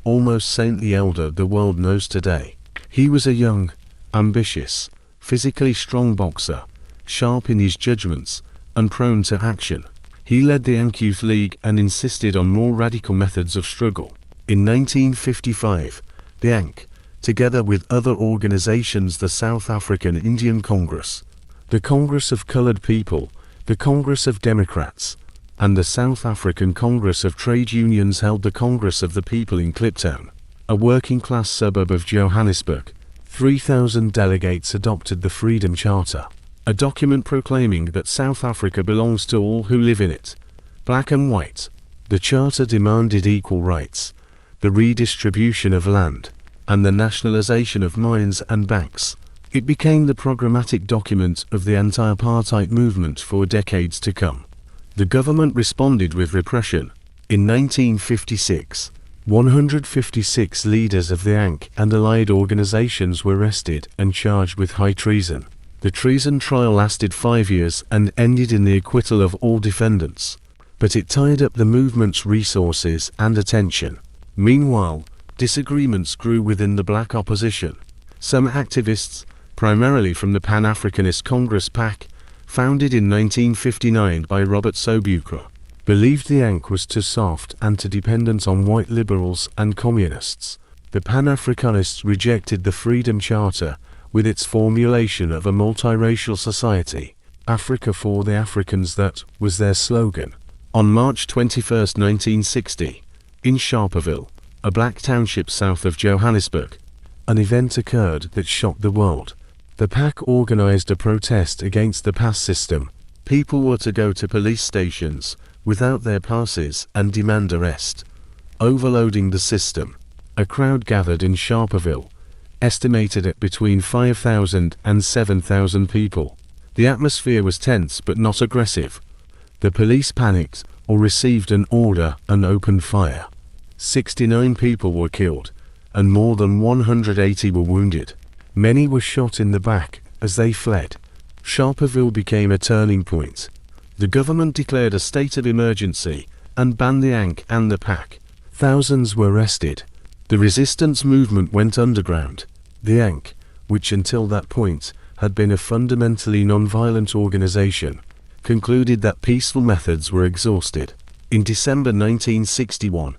almost saintly elder the world knows today. He was a young, ambitious, physically strong boxer, sharp in his judgments, and prone to action. He led the ANC Youth League and insisted on more radical methods of struggle. In 1955, the ANC, together with other organizations, the South African Indian Congress, the Congress of Colored People, the Congress of Democrats, and the South African Congress of Trade Unions, held the Congress of the People in Kliptown, a working-class suburb of Johannesburg. 3,000 delegates adopted the Freedom Charter, a document proclaiming that South Africa belongs to all who live in it, black and white. The charter demanded equal rights, the redistribution of land, and the nationalization of mines and banks. It became the programmatic document of the anti-apartheid movement for decades to come. The government responded with repression. In 1956, 156 leaders of the ANC and allied organizations were arrested and charged with high treason. The treason trial lasted 5 years and ended in the acquittal of all defendants, but it tied up the movement's resources and attention. Meanwhile, disagreements grew within the black opposition. Some activists, primarily from the Pan-Africanist Congress PAC, founded in 1959 by Robert Sobukwe, believed the ANC was too soft and too dependent on white liberals and communists. The Pan-Africanists rejected the Freedom Charter with its formulation of a multiracial society, Africa for the Africans, that was their slogan. On March 21, 1960, in Sharperville, a black township south of Johannesburg, an event occurred that shocked the world. The PAC organized a protest against the pass system. People were to go to police stations without their passes and demand arrest, overloading the system. A crowd gathered in Sharperville, estimated at between 5,000 and 7,000 people. The atmosphere was tense but not aggressive. The police panicked or received an order and opened fire. 69 people were killed, and more than 180 were wounded. Many were shot in the back as they fled. Sharperville became a turning point. The government declared a state of emergency and banned the ANC and the PAC. Thousands were arrested. The resistance movement went underground. The ANC, which until that point had been a fundamentally non-violent organization, concluded that peaceful methods were exhausted. In December 1961,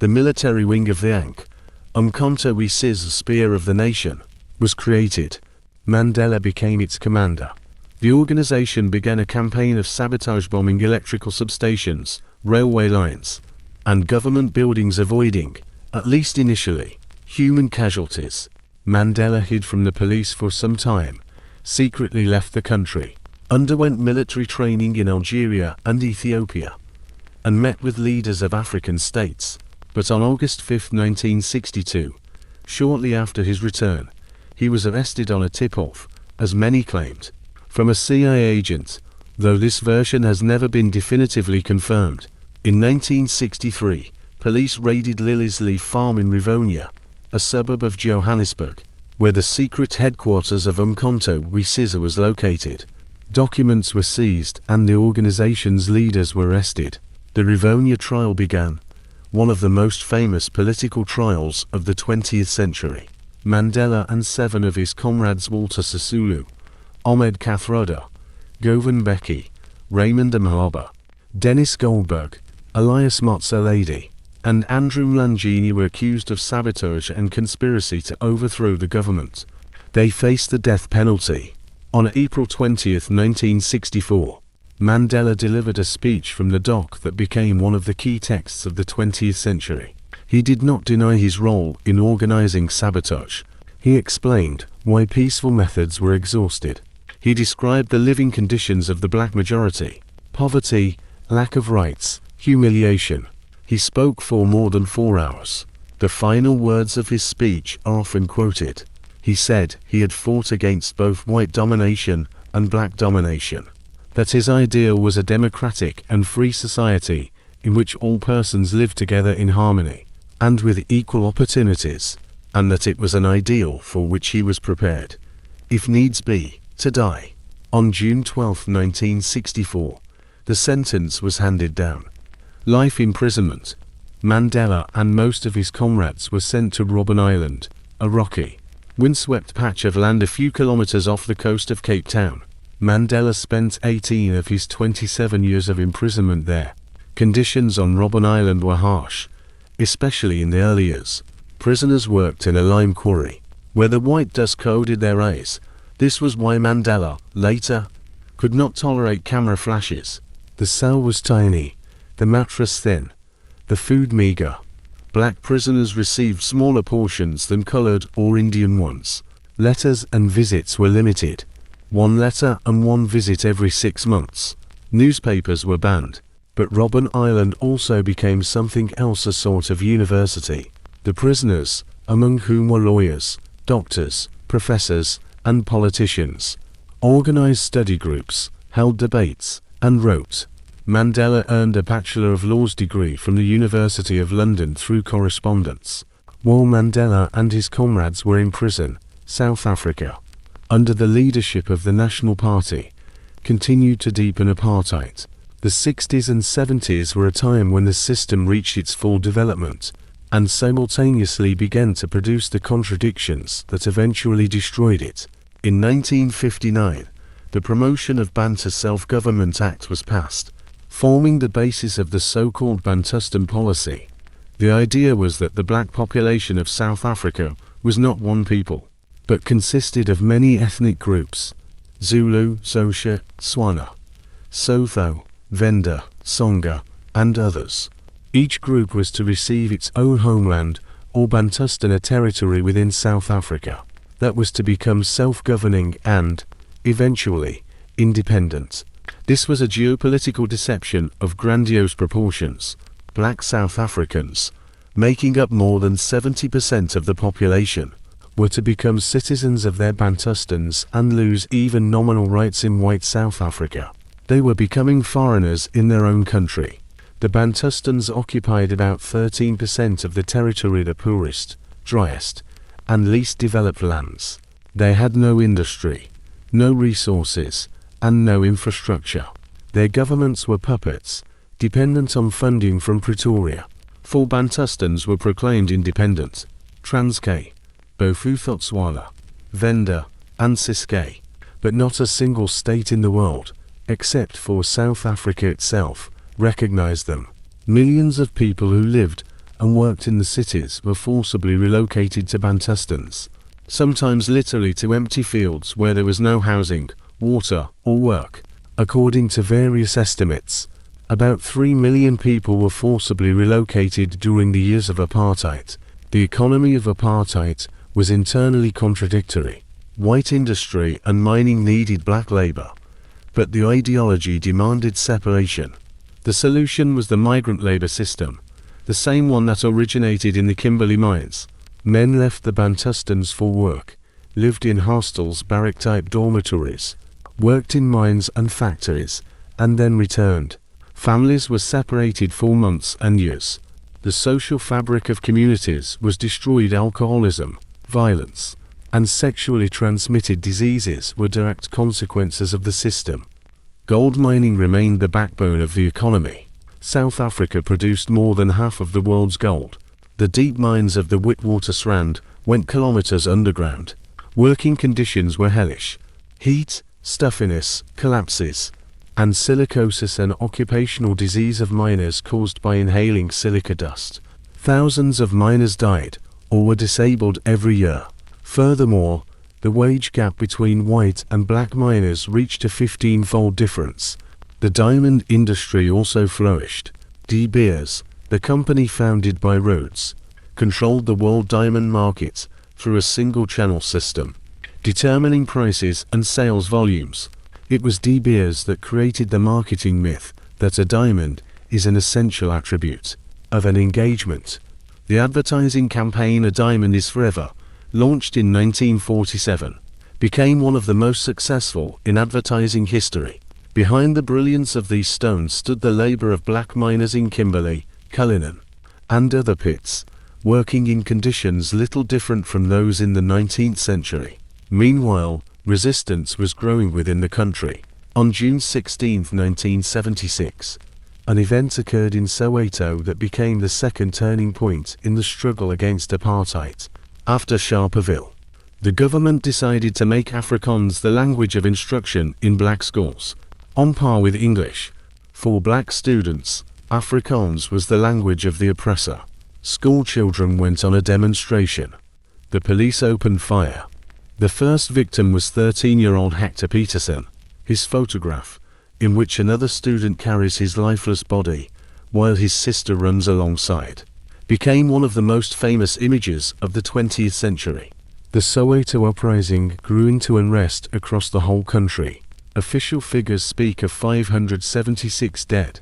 the military wing of the ANC, Umkhonto we Sizwe Spear of the Nation, was created. Mandela became its commander. The organization began a campaign of sabotage, bombing electrical substations, railway lines, and government buildings, avoiding, at least initially, human casualties. Mandela hid from the police for some time, secretly left the country, underwent military training in Algeria and Ethiopia, and met with leaders of African states. But on August 5, 1962, shortly after his return, he was arrested on a tip-off, as many claimed, from a CIA agent, though this version has never been definitively confirmed. In 1963, police raided Liliesleaf Farm in Rivonia, a suburb of Johannesburg, where the secret headquarters of Umkhonto we Sizwe was located. Documents were seized and the organization's leaders were arrested. The Rivonia trial began, one of the most famous political trials of the 20th century. Mandela and 7 of his comrades, Walter Sisulu, Ahmed Kathroda, Govan Beki, Raymond Mhlaba, Dennis Goldberg, Elias Motsoladi, and Andrew Langini were accused of sabotage and conspiracy to overthrow the government. They faced the death penalty. On April 20, 1964, Mandela delivered a speech from the dock that became one of the key texts of the 20th century. He did not deny his role in organizing sabotage. He explained why peaceful methods were exhausted. He described the living conditions of the black majority: poverty, lack of rights, humiliation. He spoke for more than 4 hours. The final words of his speech are often quoted. He said he had fought against both white domination and black domination, that his ideal was a democratic and free society in which all persons lived together in harmony and with equal opportunities, and that it was an ideal for which he was prepared, if needs be, to die. On June 12, 1964, the sentence was handed down. Life imprisonment. Mandela and most of his comrades were sent to Robben Island, a rocky, windswept patch of land a few kilometers off the coast of Cape Town. Mandela spent 18 of his 27 years of imprisonment there. Conditions on Robben Island were harsh, especially in the early years. Prisoners worked in a lime quarry, where the white dust coated their eyes. This was why Mandela, later, could not tolerate camera flashes. The cell was tiny, the mattress thin, the food meager. Black prisoners received smaller portions than colored or Indian ones. Letters and visits were limited. 1 letter and 1 visit every 6 months. Newspapers were banned, but Robben Island also became something else, a sort of university. The prisoners, among whom were lawyers, doctors, professors, and politicians, organized study groups, held debates, and wrote. Mandela earned a Bachelor of Laws degree from the University of London through correspondence. While Mandela and his comrades were in prison, South Africa, under the leadership of the National Party, continued to deepen apartheid. The 60s and 70s were a time when the system reached its full development, and simultaneously began to produce the contradictions that eventually destroyed it. In 1959, the Promotion of Bantu Self-Government Act was passed, forming the basis of the so-called Bantustan policy. The idea was that the black population of South Africa was not one people, but consisted of many ethnic groups: Zulu, Xhosa, Tswana, Sotho, Venda, Songa, and others. Each group was to receive its own homeland, or Bantustan, a territory within South Africa, that was to become self-governing and, eventually, independent. This was a geopolitical deception of grandiose proportions. Black South Africans, making up more than 70% of the population, were to become citizens of their Bantustans and lose even nominal rights in white South Africa. They were becoming foreigners in their own country. The Bantustans occupied about 13% of the territory, the poorest, driest, and least developed lands. They had no industry, no resources, and no infrastructure. Their governments were puppets, dependent on funding from Pretoria. 4 Bantustans were proclaimed independent: Transkei, Bophuthatswana, Venda, and Ciskei, but not a single state in the world, except for South Africa itself, recognized them. Millions of people who lived and worked in the cities were forcibly relocated to Bantustans, sometimes literally to empty fields where there was no housing, water, or work. According to various estimates, about 3 million people were forcibly relocated during the years of apartheid. The economy of apartheid was internally contradictory. White industry and mining needed black labor, but the ideology demanded separation. The solution was the migrant labor system, the same one that originated in the Kimberley mines. Men left the Bantustans for work, lived in hostels, barrack-type dormitories, worked in mines and factories, and then returned. Families were separated for months and years. The social fabric of communities was destroyed. Alcoholism, violence, and sexually transmitted diseases were direct consequences of the system. Gold mining remained the backbone of the economy. South Africa produced more than half of the world's gold. The deep mines of the Witwatersrand went kilometers underground. Working conditions were hellish. Heat, stuffiness, collapses, and silicosis, an occupational disease of miners caused by inhaling silica dust. Thousands of miners died or were disabled every year. Furthermore, the wage gap between white and black miners reached a 15-fold difference. The diamond industry also flourished. De Beers, the company founded by Rhodes, controlled the world diamond market through a single-channel system, determining prices and sales volumes. It was De Beers that created the marketing myth that a diamond is an essential attribute of an engagement. The advertising campaign "A Diamond is Forever," launched in 1947, became one of the most successful in advertising history. Behind the brilliance of these stones stood the labor of black miners in Kimberley, Cullinan, and other pits, working in conditions little different from those in the 19th century. Meanwhile, resistance was growing within the country. On June 16, 1976, an event occurred in Soweto that became the second turning point in the struggle against apartheid. After Sharpeville, the government decided to make Afrikaans the language of instruction in black schools, on par with English. For black students, Afrikaans was the language of the oppressor. School children went on a demonstration. The police opened fire. The first victim was 13-year-old Hector Peterson. His photograph, in which another student carries his lifeless body, while his sister runs alongside, became one of the most famous images of the 20th century. The Soweto uprising grew into unrest across the whole country. Official figures speak of 576 dead,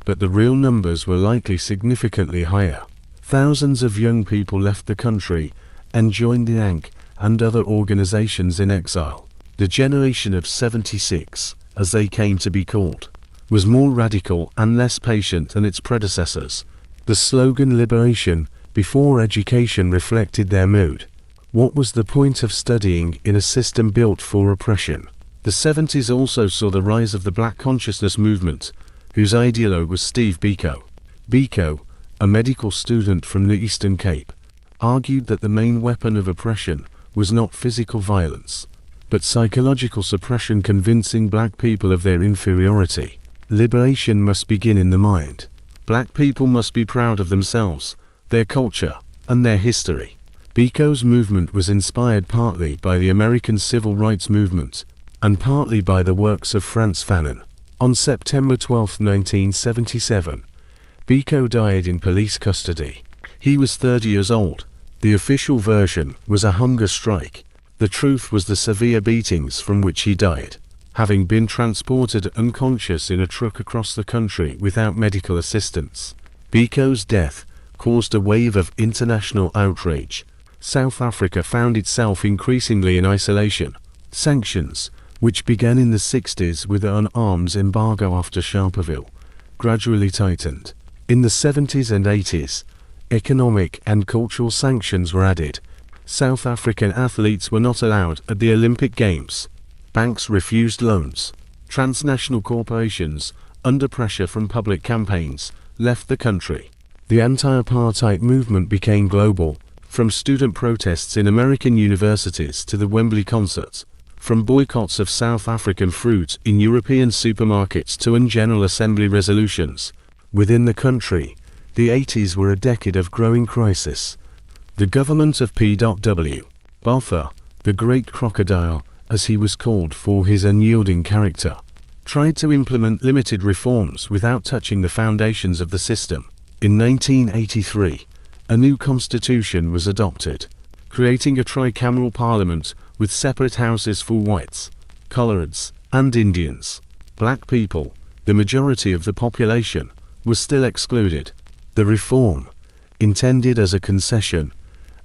but the real numbers were likely significantly higher. Thousands of young people left the country and joined the ANC and other organizations in exile. The generation of 76, as they came to be called, was more radical and less patient than its predecessors. The slogan "Liberation before education" reflected their mood. What was the point of studying in a system built for oppression? The 70s also saw the rise of the Black Consciousness movement, whose ideologue was Steve Biko. Biko, a medical student from the Eastern Cape, argued that the main weapon of oppression was not physical violence, but psychological suppression, convincing black people of their inferiority. Liberation must begin in the mind. Black people must be proud of themselves, their culture, and their history. Biko's movement was inspired partly by the American Civil Rights Movement, and partly by the works of Frantz Fanon. On September 12, 1977, Biko died in police custody. He was 30 years old. The official version was a hunger strike. The truth was the severe beatings from which he died, having been transported unconscious in a truck across the country without medical assistance. Biko's death caused a wave of international outrage. South Africa found itself increasingly in isolation. Sanctions, which began in the 60s with an arms embargo after Sharpeville, gradually tightened. In the 70s and 80s, economic and cultural sanctions were added. South African athletes were not allowed at the Olympic Games. Banks refused loans. Transnational corporations, under pressure from public campaigns, left the country. The anti-apartheid movement became global, from student protests in American universities to the Wembley concerts, from boycotts of South African fruit in European supermarkets to General Assembly resolutions. Within the country, the 80s were a decade of growing crisis. The government of P.W. Botha, the Great Crocodile, as he was called for his unyielding character, tried to implement limited reforms without touching the foundations of the system. In 1983, a new constitution was adopted, creating a tricameral parliament with separate houses for whites, coloreds, and Indians. Black people, the majority of the population, was still excluded. The reform, intended as a concession,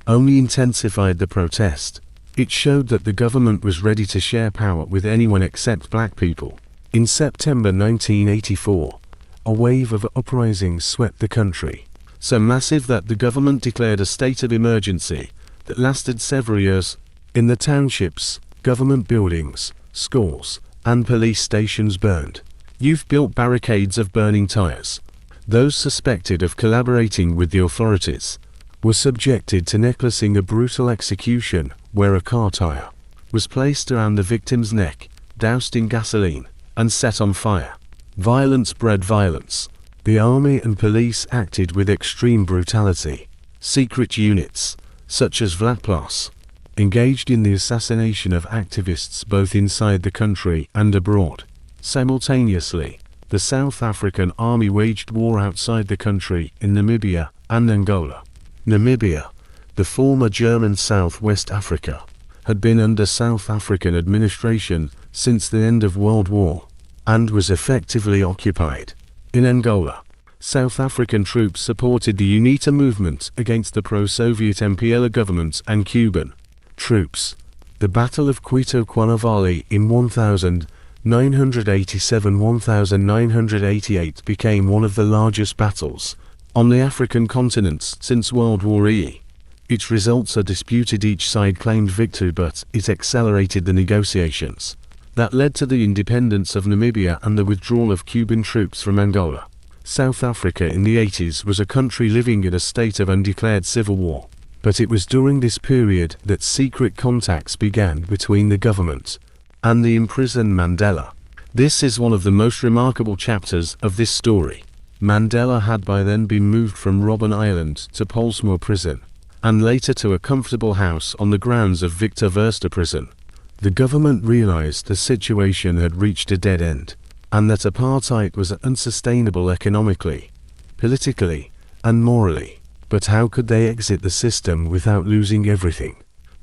only intensified the protest. It showed that the government was ready to share power with anyone except black people. In September 1984, a wave of uprisings swept the country, so massive that the government declared a state of emergency that lasted several years. In the townships, government buildings, schools, and police stations burned. Youth built barricades of burning tires. Those suspected of collaborating with the authorities were subjected to necklacing, a brutal execution where a car tire was placed around the victim's neck, doused in gasoline, and set on fire. Violence bred violence. The army and police acted with extreme brutality. Secret units, such as Fireplace, engaged in the assassination of activists both inside the country and abroad. Simultaneously, the South African army waged war outside the country in Namibia and Angola. Namibia, the former German Southwest Africa, had been under South African administration since the end of World War, and was effectively occupied. In Angola, South African troops supported the UNITA movement against the pro-Soviet MPLA government and Cuban troops. The Battle of Khoekhoe in 1987–1988 became one of the largest battles on the African continent since World War II. Its results are disputed. Each side claimed victory, but it accelerated the negotiations that led to the independence of Namibia and the withdrawal of Cuban troops from Angola. South Africa in the 80s was a country living in a state of undeclared civil war, but it was during this period that secret contacts began between the government and the imprisoned Mandela. This is one of the most remarkable chapters of this story. Mandela had by then been moved from Robben Island to Pollsmoor prison, and later to a comfortable house on the grounds of Victor Verster prison. The government realized the situation had reached a dead end, and that apartheid was unsustainable economically, politically, and morally. But how could they exit the system without losing everything?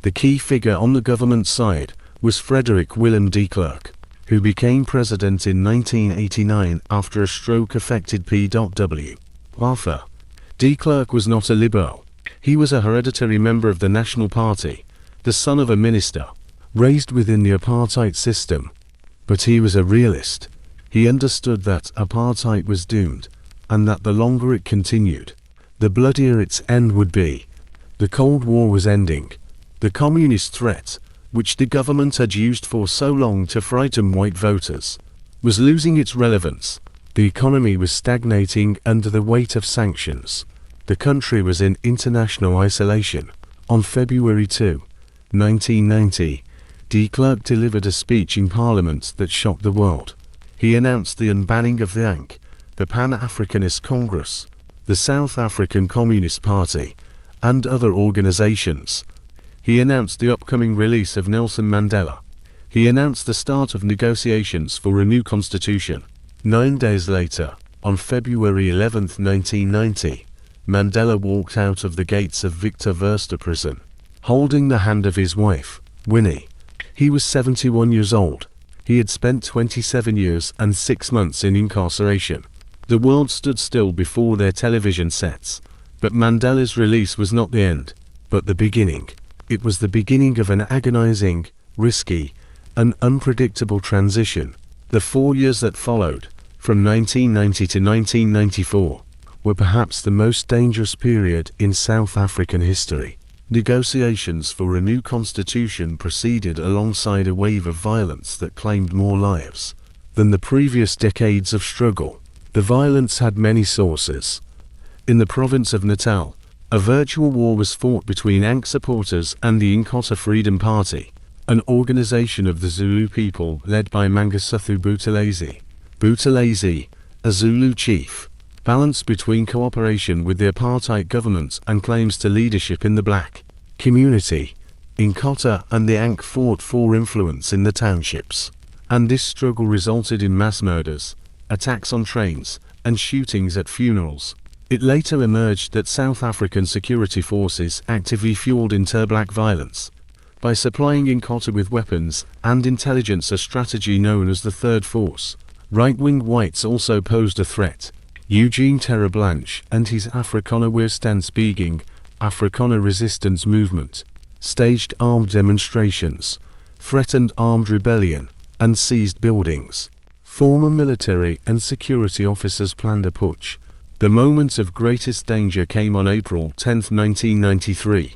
The key figure on the government side was Frederick Willem de Klerk, who became president in 1989 after a stroke affected P.W. Arthur. De Klerk was not a liberal. He was a hereditary member of the National Party, the son of a minister, raised within the apartheid system. But he was a realist. He understood that apartheid was doomed, and that the longer it continued, the bloodier its end would be. The Cold War was ending. The communist threat, which the government had used for so long to frighten white voters, was losing its relevance. The economy was stagnating under the weight of sanctions. The country was in international isolation. On February 2, 1990, de Klerk delivered a speech in Parliament that shocked the world. He announced the unbanning of the ANC, the Pan-Africanist Congress, the South African Communist Party, and other organizations. He announced the upcoming release of Nelson Mandela. He announced the start of negotiations for a new constitution. 9 days later, on February 11, 1990, Mandela walked out of the gates of Victor Verster prison, holding the hand of his wife, Winnie. He was 71 years old. He had spent 27 years and 6 months in incarceration. The world stood still before their television sets. But Mandela's release was not the end, but the beginning. It was the beginning of an agonizing, risky, and unpredictable transition. The 4 years that followed, from 1990 to 1994, were perhaps the most dangerous period in South African history. Negotiations for a new constitution proceeded alongside a wave of violence that claimed more lives than the previous decades of struggle. The violence had many sources. In the province of Natal, a virtual war was fought between ANC supporters and the Inkatha Freedom Party, an organization of the Zulu people led by Mangosuthu Buthelezi. Buthelezi, a Zulu chief, balanced between cooperation with the apartheid government and claims to leadership in the black community. Inkatha and the ANC fought for influence in the townships, and this struggle resulted in mass murders, attacks on trains, and shootings at funerals. It later emerged that South African security forces actively fueled inter-black violence by supplying Inkatha with weapons and intelligence, a strategy known as the Third Force. Right-wing whites also posed a threat. Eugene Terreblanche and his Afrikaner Weerstandsbeweging, Afrikaner resistance movement, staged armed demonstrations, threatened armed rebellion, and seized buildings. Former military and security officers planned a putsch. The moment of greatest danger came on April 10, 1993,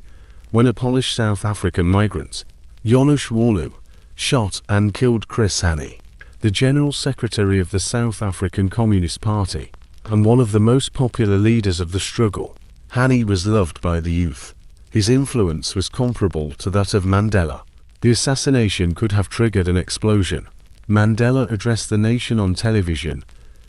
when a Polish South African migrant, Janusz Walu, shot and killed Chris Hani, the General Secretary of the South African Communist Party, and one of the most popular leaders of the struggle. Hani was loved by the youth. His influence was comparable to that of Mandela. The assassination could have triggered an explosion. Mandela addressed the nation on television,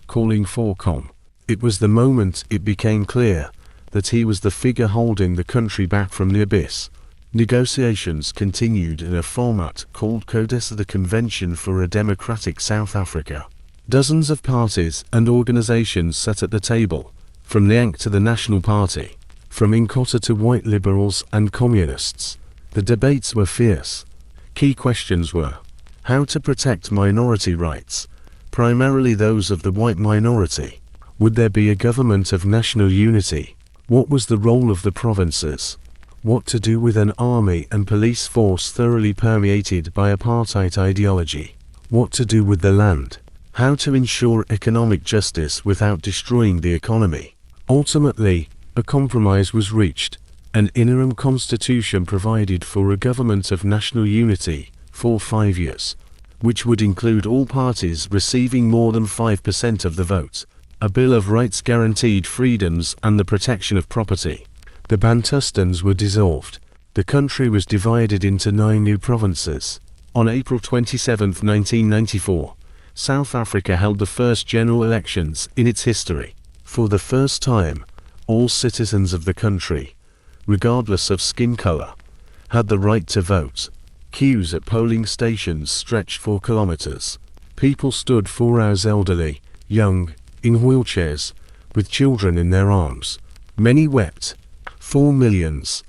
calling for calm. It was the moment it became clear that he was the figure holding the country back from the abyss. Negotiations continued in a format called CODESA, the Convention for a Democratic South Africa. Dozens of parties and organizations sat at the table, from the ANC to the National Party, from Inkatha to white liberals and communists. The debates were fierce. Key questions were: how to protect minority rights, primarily those of the white minority? Would there be a government of national unity? What was the role of the provinces? What to do with an army and police force thoroughly permeated by apartheid ideology? What to do with the land? How to ensure economic justice without destroying the economy? Ultimately, a compromise was reached. An interim constitution provided for a government of national unity for 5 years, which would include all parties receiving more than 5% of the vote. A Bill of Rights guaranteed freedoms and the protection of property. The Bantustans were dissolved. The country was divided into 9 new provinces. On April 27, 1994, South Africa held the first general elections in its history. For the first time, all citizens of the country, regardless of skin color, had the right to vote. Queues at polling stations stretched for kilometers. People stood 4 hours, elderly, young, in wheelchairs, with children in their arms. Many wept. 4 millions.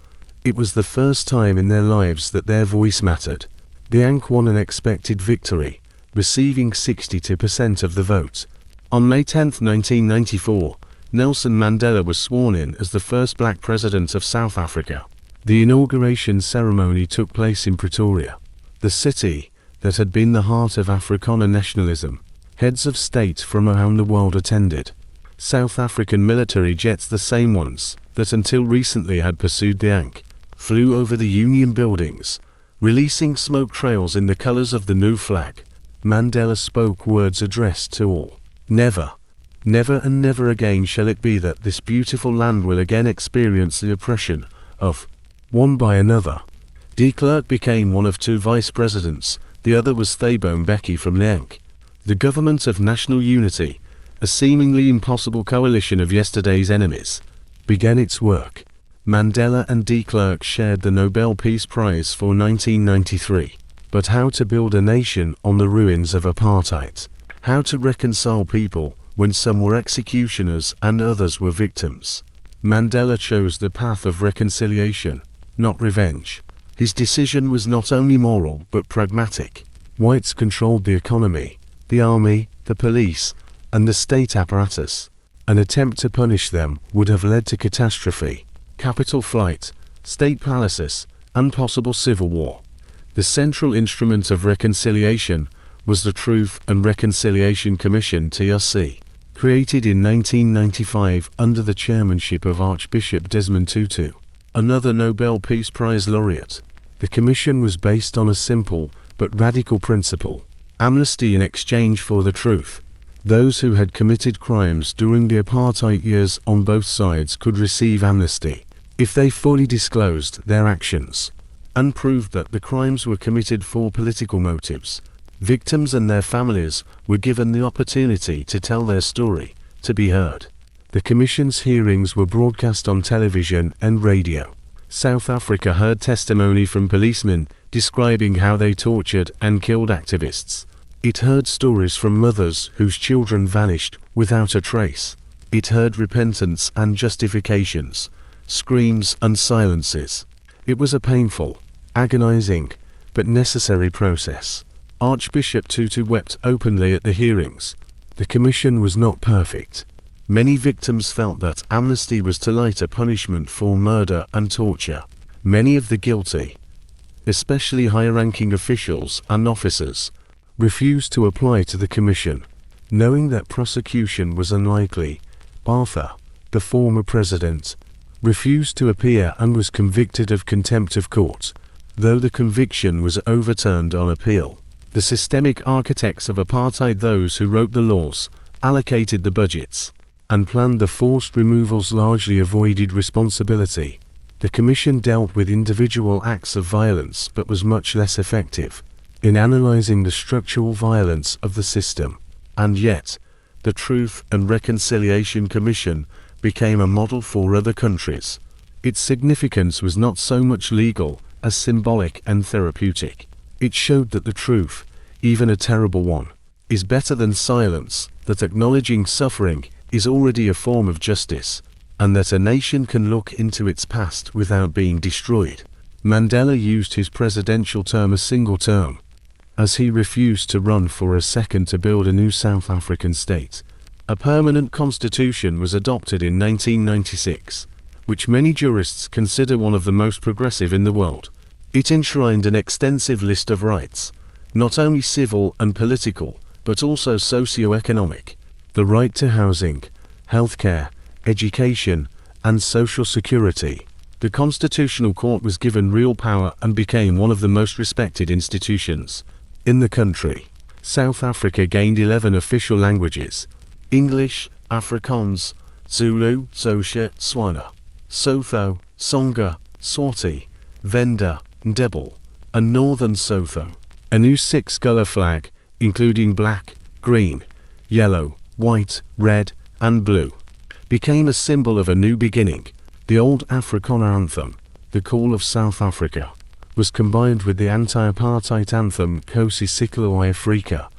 It was the first time in their lives that their voice mattered. The ANC won an expected victory, receiving 62% of the vote. On May 10, 1994, Nelson Mandela was sworn in as the first black president of South Africa. The inauguration ceremony took place in Pretoria, the city that had been the heart of Afrikaner nationalism. Heads of state from around the world attended. South African military jets, the same ones that until recently had pursued the ANC, flew over the Union buildings, releasing smoke trails in the colors of the new flag. Mandela spoke words addressed to all. Never, never and never again shall it be that this beautiful land will again experience the oppression of one by another. De Klerk became one of 2 vice presidents. The other was Thabo Mbeki from the ANC. The Government of National Unity, a seemingly impossible coalition of yesterday's enemies, began its work. Mandela and de Klerk shared the Nobel Peace Prize for 1993. But how to build a nation on the ruins of apartheid? How to reconcile people when some were executioners and others were victims? Mandela chose the path of reconciliation, not revenge. His decision was not only moral but pragmatic. Whites controlled the economy, the army, the police, and the state apparatus. An attempt to punish them would have led to catastrophe, capital flight, state palaces, and possible civil war. The central instrument of reconciliation was the Truth and Reconciliation Commission (TRC), created in 1995 under the chairmanship of Archbishop Desmond Tutu, another Nobel Peace Prize laureate. The commission was based on a simple but radical principle: amnesty in exchange for the truth. Those who had committed crimes during the apartheid years on both sides could receive amnesty if they fully disclosed their actions and proved that the crimes were committed for political motives. Victims and their families were given the opportunity to tell their story, to be heard. The Commission's hearings were broadcast on television and radio. South Africa heard testimony from policemen describing how they tortured and killed activists. It heard stories from mothers whose children vanished without a trace. It heard repentance and justifications, screams and silences. It was a painful, agonizing, but necessary process. Archbishop Tutu wept openly at the hearings. The commission was not perfect. Many victims felt that amnesty was too light a punishment for murder and torture. Many of the guilty, especially high-ranking officials and officers, refused to apply to the commission, knowing that prosecution was unlikely. Arthur, the former president, refused to appear and was convicted of contempt of court, though the conviction was overturned on appeal. The systemic architects of apartheid, those who wrote the laws, allocated the budgets, and planned the forced removals, largely avoided responsibility. The commission dealt with individual acts of violence but was much less effective. in analyzing the structural violence of the system. And yet, the Truth and Reconciliation Commission became a model for other countries. Its significance was not so much legal as symbolic and therapeutic. It showed that the truth, even a terrible one, is better than silence, that acknowledging suffering is already a form of justice, and that a nation can look into its past without being destroyed. Mandela used his presidential term a single term, as he refused to run for a second to build a new South African state. A permanent constitution was adopted in 1996, which many jurists consider one of the most progressive in the world. It enshrined an extensive list of rights, not only civil and political, but also socio-economic. The right to housing, healthcare, education, and social security. The Constitutional Court was given real power and became one of the most respected institutions in the country. South Africa gained 11 official languages: English, Afrikaans, Zulu, Xhosa, Tswana, Sotho, Songa, Swati, Venda, Ndebele, and Northern Sotho. A new 6-color flag, including black, green, yellow, white, red, and blue, became a symbol of a new beginning. The old Afrikaner anthem, The Call of South Africa, was combined with the anti-apartheid anthem Nkosi Sikelel Afrika,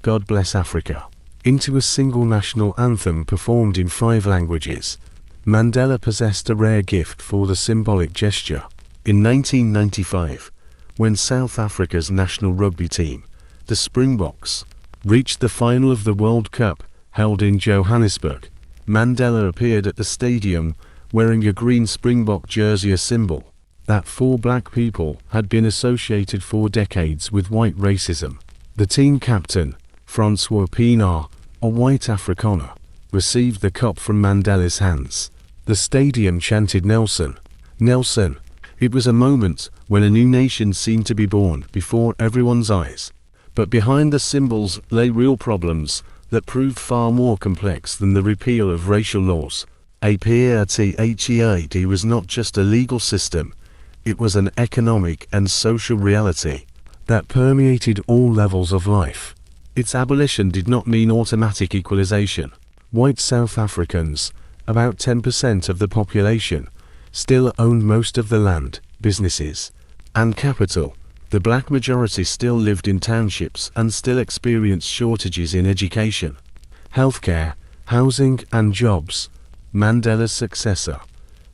God Bless Africa, into a single national anthem performed in 5 languages. Mandela possessed a rare gift for the symbolic gesture. In 1995, when South Africa's national rugby team, the Springboks, reached the final of the World Cup, held in Johannesburg, Mandela appeared at the stadium wearing a green Springbok jersey, a symbol that for black people had been associated for decades with white racism. The team captain, Francois Pienaar, a white Afrikaner, received the cup from Mandela's hands. The stadium chanted Nelson, Nelson. It was a moment when a new nation seemed to be born before everyone's eyes. But behind the symbols lay real problems that proved far more complex than the repeal of racial laws. Apartheid was not just a legal system, it was an economic and social reality that permeated all levels of life. Its abolition did not mean automatic equalization. White South Africans, about 10% of the population, still owned most of the land, businesses, and capital. The black majority still lived in townships and still experienced shortages in education, healthcare, housing, and jobs. Mandela's successor,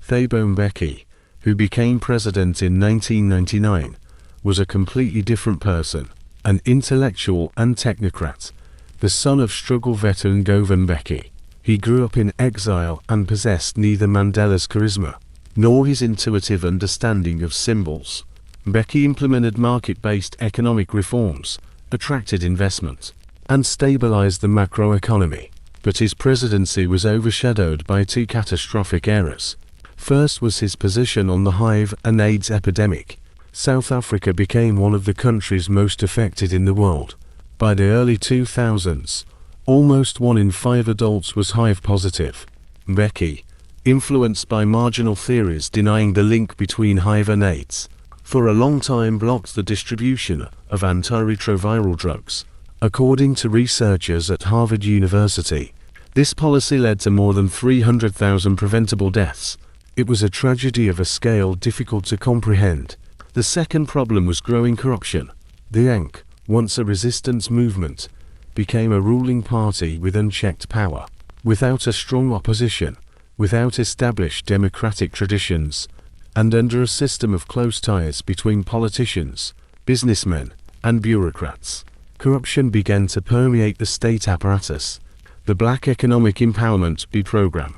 Thabo Mbeki, who became president in 1999, was a completely different person, an intellectual and technocrat, the son of struggle veteran Govan Mbeki. He grew up in exile and possessed neither Mandela's charisma nor his intuitive understanding of symbols. Mbeki implemented market-based economic reforms, attracted investment, and stabilized the macroeconomy. But his presidency was overshadowed by 2 catastrophic errors. First was his position on the HIV and AIDS epidemic. South Africa became one of the countries most affected in the world. By the early 2000s, almost 1 in 5 adults was HIV positive. Mbeki, influenced by marginal theories denying the link between HIV and AIDS, for a long time blocked the distribution of antiretroviral drugs. According to researchers at Harvard University, this policy led to more than 300,000 preventable deaths. It was a tragedy of a scale difficult to comprehend. The second problem was growing corruption. The ANC, once a resistance movement, became a ruling party with unchecked power. Without a strong opposition, without established democratic traditions, and under a system of close ties between politicians, businessmen, and bureaucrats, corruption began to permeate the state apparatus. The Black Economic Empowerment program,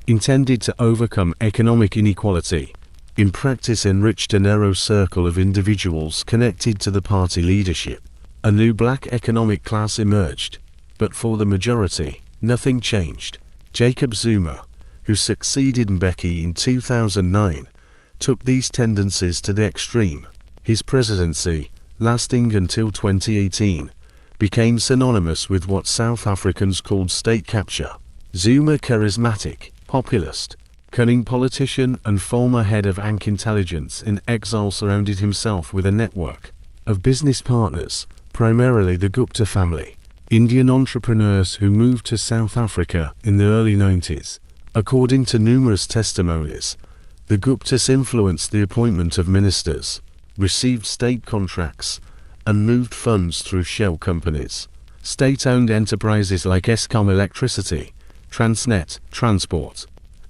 intended to overcome economic inequality, in practice enriched a narrow circle of individuals connected to the party leadership. A new black economic class emerged, but for the majority, nothing changed. Jacob Zuma, who succeeded Mbeki in 2009, took these tendencies to the extreme. His presidency, lasting until 2018, became synonymous with what South Africans called state capture. Zuma, charismatic, populist, cunning politician and former head of ANC intelligence in exile, surrounded himself with a network of business partners, primarily the Gupta family, Indian entrepreneurs who moved to South Africa in the early 90s. According to numerous testimonies, the Guptas influenced the appointment of ministers, received state contracts, and moved funds through shell companies. State-owned enterprises like Eskom Electricity, Transnet, Transport,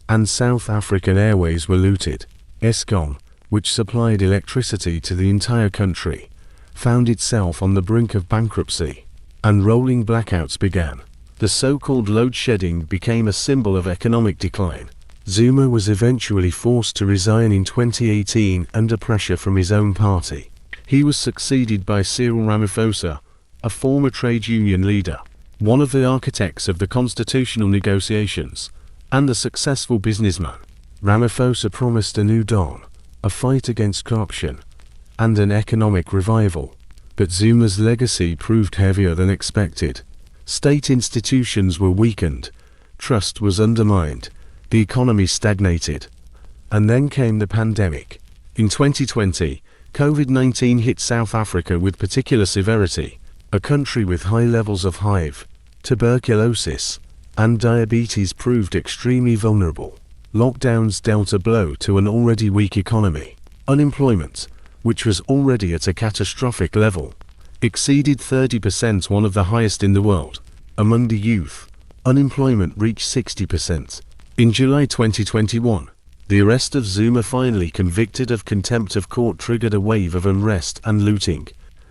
and South African Airways were looted. Eskom, which supplied electricity to the entire country, found itself on the brink of bankruptcy, and rolling blackouts began. The so-called load shedding became a symbol of economic decline. Zuma was eventually forced to resign in 2018 under pressure from his own party. He was succeeded by Cyril Ramaphosa, a former trade union leader, one of the architects of the constitutional negotiations, and a successful businessman. Ramaphosa promised a new dawn, a fight against corruption, and an economic revival. But Zuma's legacy proved heavier than expected. State institutions were weakened, trust was undermined, the economy stagnated. And then came the pandemic. In 2020, COVID-19 hit South Africa with particular severity, a country with high levels of HIV, tuberculosis, and diabetes proved extremely vulnerable. Lockdowns dealt a blow to an already weak economy. Unemployment, which was already at a catastrophic level, exceeded 30%, one of the highest in the world. Among the youth, unemployment reached 60%. In July 2021, the arrest of Zuma, finally convicted of contempt of court, triggered a wave of unrest and looting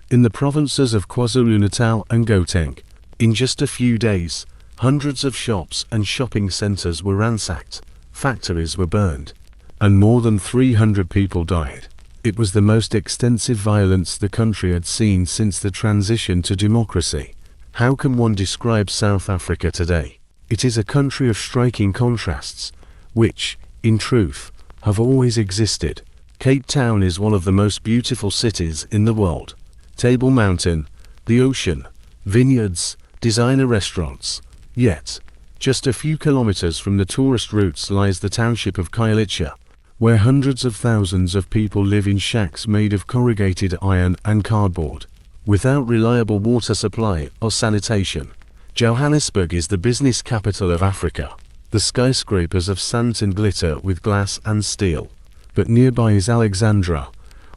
in the provinces of KwaZulu-Natal and Gauteng. In just a few days, hundreds of shops and shopping centers were ransacked, factories were burned, and more than 300 people died. It was the most extensive violence the country had seen since the transition to democracy. How can one describe South Africa today? It is a country of striking contrasts, which, in truth, have always existed. Cape Town is one of the most beautiful cities in the world. Table Mountain, the ocean, vineyards, designer restaurants. Yet, just a few kilometers from the tourist routes lies the township of Khayelitsha, where hundreds of thousands of people live in shacks made of corrugated iron and cardboard, without reliable water supply or sanitation. Johannesburg is the business capital of Africa. The skyscrapers of sand and glitter with glass and steel. But nearby is Alexandra,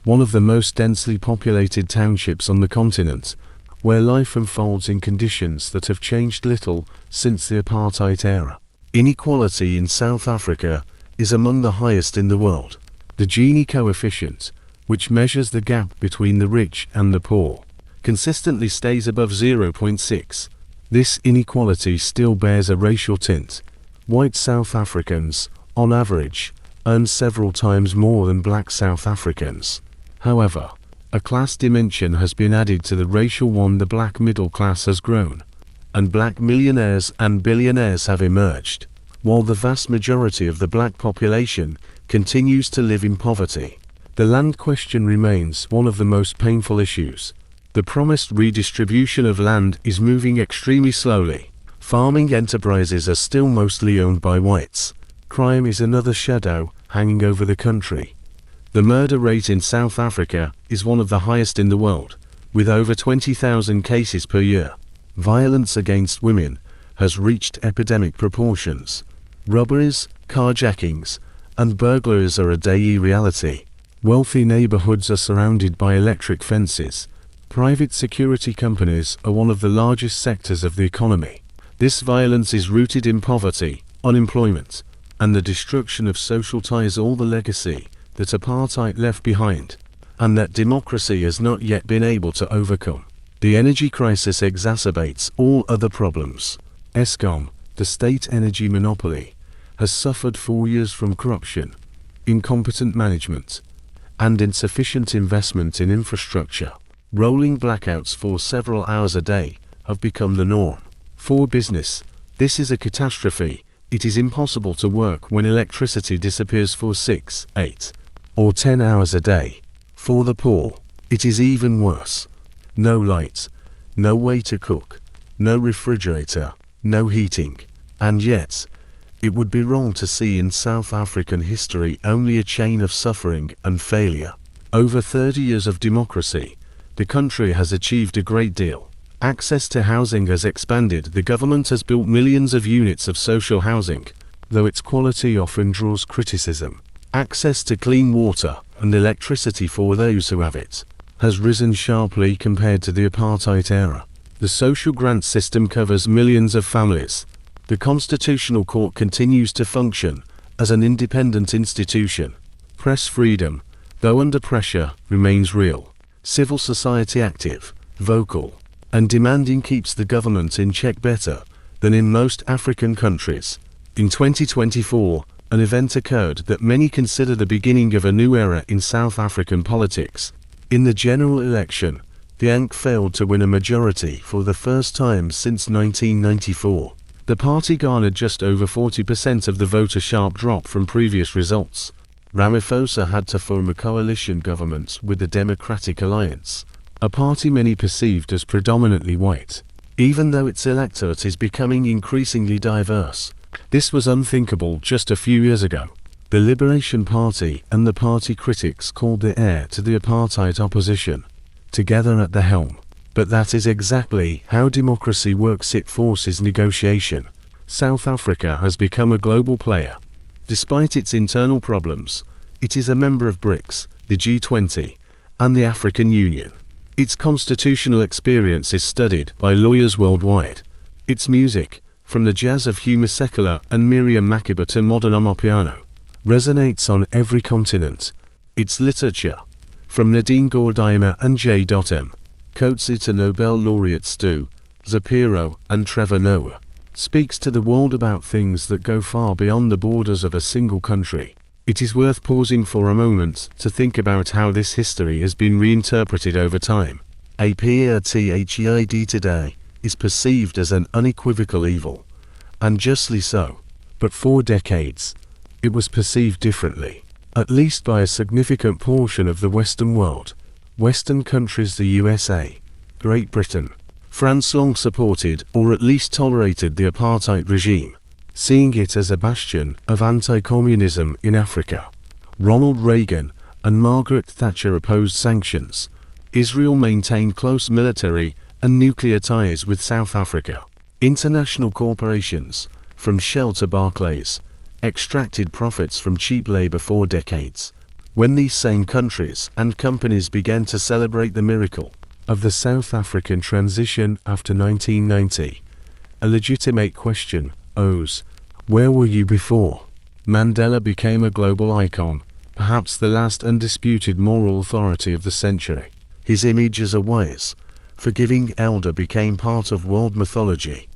one of the most densely populated townships on the continent, where life unfolds in conditions that have changed little since the apartheid era. Inequality in South Africa is among the highest in the world. The Gini coefficient, which measures the gap between the rich and the poor, consistently stays above 0.6. This inequality still bears a racial tint. White South Africans, on average, earn several times more than black South Africans. However, a class dimension has been added to the racial one. The black middle class has grown, and black millionaires and billionaires have emerged, while the vast majority of the black population continues to live in poverty. The land question remains one of the most painful issues. The promised redistribution of land is moving extremely slowly. Farming enterprises are still mostly owned by whites. Crime is another shadow hanging over the country. The murder rate in South Africa is one of the highest in the world, with over 20,000 cases per year. Violence against women has reached epidemic proportions. Robberies, carjackings, and burglaries are a daily reality. Wealthy neighborhoods are surrounded by electric fences. Private security companies are one of the largest sectors of the economy. This violence is rooted in poverty, unemployment, and the destruction of social ties, all the legacy that apartheid left behind, and that democracy has not yet been able to overcome. The energy crisis exacerbates all other problems. Eskom, the state energy monopoly, has suffered 4 years from corruption, incompetent management, and insufficient investment in infrastructure. Rolling blackouts for several hours a day have become the norm. For business, this is a catastrophe. It is impossible to work when electricity disappears for 6, 8, or 10 hours a day. For the poor, it is even worse. No light, no way to cook, no refrigerator, no heating. And yet, it would be wrong to see in South African history only a chain of suffering and failure. Over 30 years of democracy, The country has achieved a great deal. Access to housing has expanded. The government has built millions of units of social housing, though its quality often draws criticism. Access to clean water and electricity for those who have it has risen sharply compared to the apartheid era. The social grant system covers millions of families. The Constitutional Court continues to function as an independent institution. Press freedom, though under pressure, remains real. Civil society active, vocal, and demanding keeps the government in check better than in most African countries. In 2024, an event occurred that many consider the beginning of a new era in South African politics. In the general election, the ANC failed to win a majority for the first time since 1994. The party garnered just over 40% of the vote, a sharp drop from previous results. Ramaphosa had to form a coalition government with the Democratic Alliance, a party many perceived as predominantly white, even though its electorate is becoming increasingly diverse. This was unthinkable just a few years ago. The Liberation Party and the party critics called the heir to the apartheid opposition together at the helm. But that is exactly how democracy works. It forces negotiation. South Africa has become a global player. Despite its internal problems, it is a member of BRICS, the G20, and the African Union. Its constitutional experience is studied by lawyers worldwide. Its music, from the jazz of Hugh Masekela and Miriam Makeba to modern Amapiano, resonates on every continent. Its literature, from Nadine Gordimer and J.M. Coatsy to Nobel laureates Stu Shapiro and Trevor Noah, speaks to the world about things that go far beyond the borders of a single country. It is worth pausing for a moment to think about how this history has been reinterpreted over time. Apartheid today is perceived as an unequivocal evil, and justly so. But for decades, it was perceived differently, at least by a significant portion of the Western world. Western countries, the USA, Great Britain, France long supported or at least tolerated the apartheid regime, seeing it as a bastion of anti-communism in Africa. Ronald Reagan and Margaret Thatcher opposed sanctions. Israel maintained close military and nuclear ties with South Africa. International corporations, from Shell to Barclays, extracted profits from cheap labor for decades. When these same countries and companies began to celebrate the miracle of the South African transition after 1990, a legitimate question arose: where were you before? Mandela became a global icon, perhaps the last undisputed moral authority of the century. His image as a wise, forgiving elder became part of world mythology.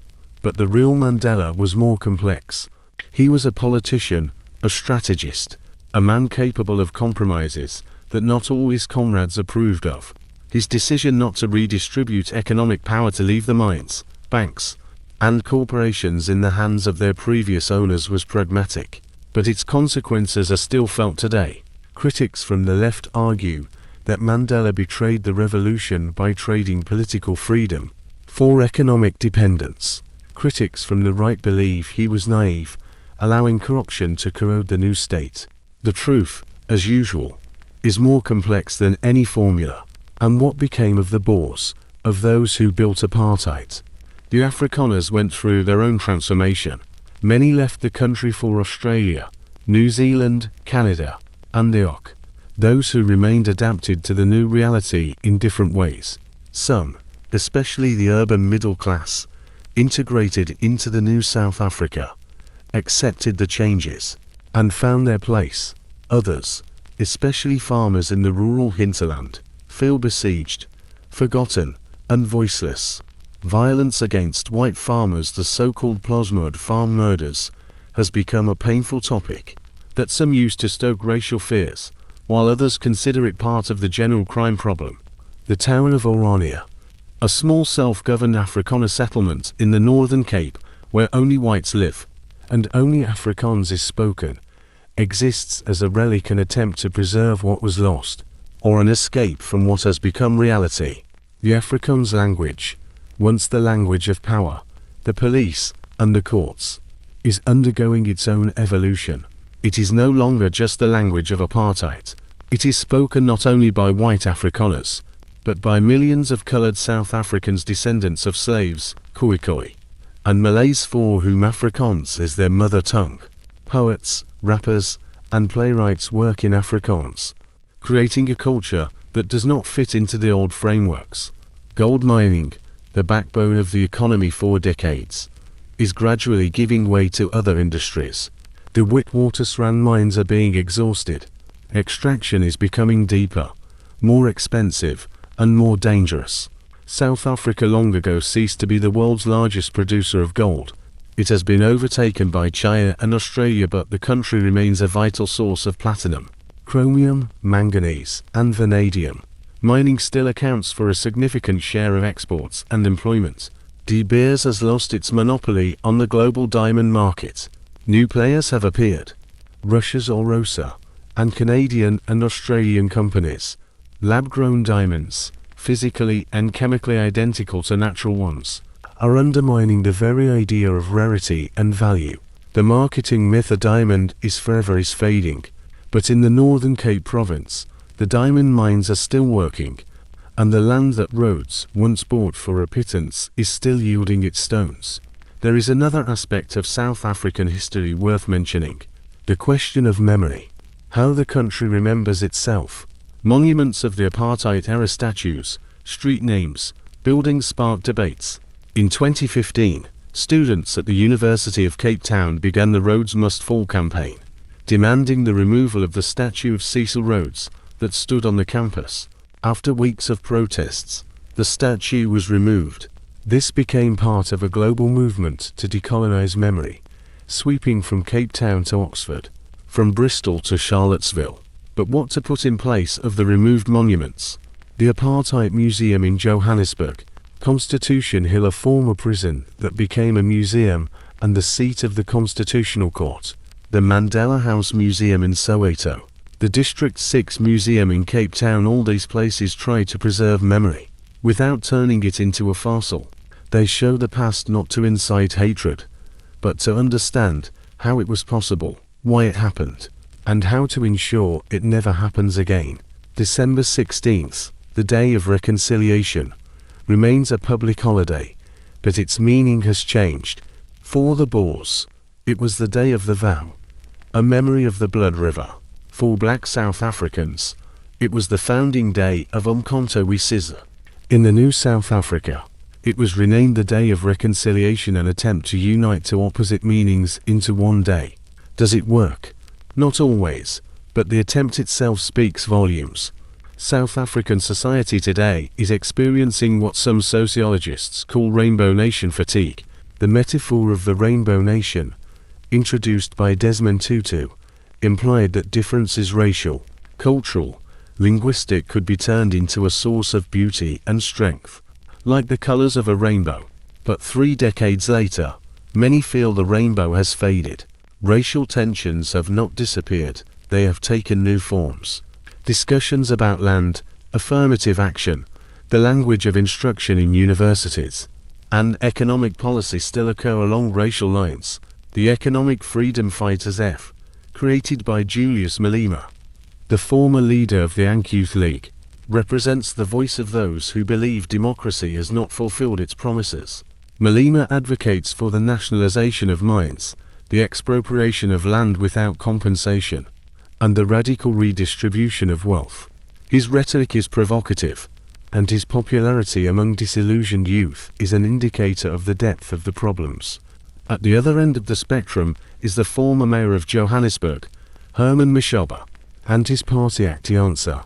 But the real Mandela was more complex. He was a politician, a strategist, a man capable of compromises that not all his comrades approved of. His decision not to redistribute economic power to leave the mines, banks, and corporations in the hands of their previous owners was pragmatic, but its consequences are still felt today. Critics from the left argue that Mandela betrayed the revolution by trading political freedom for economic dependence. Critics from the right believe he was naive, allowing corruption to corrode the new state. The truth, as usual, is more complex than any formula. And what became of the Boers, of those who built apartheid? The Afrikaners went through their own transformation. Many left the country for Australia, New Zealand, Canada, and the OK. Those who remained adapted to the new reality in different ways. Some, especially the urban middle class, integrated into the new South Africa, accepted the changes, and found their place. Others, especially farmers in the rural hinterland, feel besieged, forgotten, and voiceless. Violence against white farmers, the so-called plasmod farm murders, has become a painful topic that some use to stoke racial fears, while others consider it part of the general crime problem. The town of Orania, a small self-governed Afrikaner settlement in the Northern Cape where only whites live, and only Afrikaans is spoken, exists as a relic, an attempt to preserve what was lost, or an escape from what has become reality. The Afrikaans language, once the language of power, the police, and the courts, is undergoing its own evolution. It is no longer just the language of apartheid. It is spoken not only by white Afrikaners, but by millions of coloured South Africans, descendants of slaves, Khoekhoe, and Malays for whom Afrikaans is their mother tongue. Poets, rappers, and playwrights work in Afrikaans, creating a culture that does not fit into the old frameworks. Gold mining, the backbone of the economy for decades, is gradually giving way to other industries. The Witwatersrand mines are being exhausted. Extraction is becoming deeper, more expensive, and more dangerous. South Africa long ago ceased to be the world's largest producer of gold. It has been overtaken by China and Australia, but the country remains a vital source of platinum, chromium, manganese, and vanadium. Mining still accounts for a significant share of exports and employment. De Beers has lost its monopoly on the global diamond market. New players have appeared. Russia's Orosa, and Canadian and Australian companies. Lab-grown diamonds, physically and chemically identical to natural ones, are undermining the very idea of rarity and value. The marketing myth a diamond is forever is fading, but in the Northern Cape province, the diamond mines are still working, and the land that Rhodes once bought for a pittance is still yielding its stones. There is another aspect of South African history worth mentioning: the question of memory. How the country remembers itself. Monuments of the apartheid-era statues, street names, buildings sparked debates. In 2015, students at the University of Cape Town began the Rhodes Must Fall campaign, demanding the removal of the statue of Cecil Rhodes that stood on the campus. After weeks of protests, the statue was removed. This became part of a global movement to decolonize memory, sweeping from Cape Town to Oxford, from Bristol to Charlottesville. But what to put in place of the removed monuments? The Apartheid Museum in Johannesburg, Constitution Hill, a former prison that became a museum and the seat of the Constitutional Court, the Mandela House Museum in Soweto, the District 6 Museum in Cape Town. All these places try to preserve memory, without turning it into a fossil. They show the past not to incite hatred, but to understand how it was possible, why it happened, and how to ensure it never happens again. December 16th, the Day of Reconciliation, remains a public holiday, but its meaning has changed. For the Boers, it was the Day of the Vow, a memory of the Blood River. For Black South Africans, it was the founding day of Umkhonto we Sizwe. In the new South Africa, it was renamed the Day of Reconciliation, an attempt to unite two opposite meanings into one day. Does it work? Not always, but the attempt itself speaks volumes. South African society today is experiencing what some sociologists call Rainbow Nation fatigue. The metaphor of the Rainbow Nation, introduced by Desmond Tutu, implied that differences racial, cultural, linguistic could be turned into a source of beauty and strength, like the colors of a rainbow. But 3 decades later, many feel the rainbow has faded. Racial tensions have not disappeared, they have taken new forms. Discussions about land, affirmative action, the language of instruction in universities, and economic policy still occur along racial lines. The Economic Freedom Fighters F, created by Julius Malema, the former leader of the ANC Youth League, represents the voice of those who believe democracy has not fulfilled its promises. Malema advocates for the nationalization of mines, the expropriation of land without compensation, and the radical redistribution of wealth. His rhetoric is provocative, and his popularity among disillusioned youth is an indicator of the depth of the problems. At the other end of the spectrum is the former mayor of Johannesburg, Herman Mashaba, and his party Actiansa,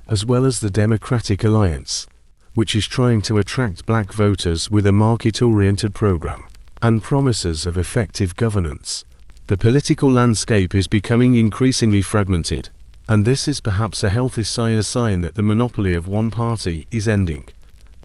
as well as the Democratic Alliance, which is trying to attract black voters with a market-oriented program and promises of effective governance. The political landscape is becoming increasingly fragmented, and this is perhaps a healthy sign that the monopoly of one party is ending,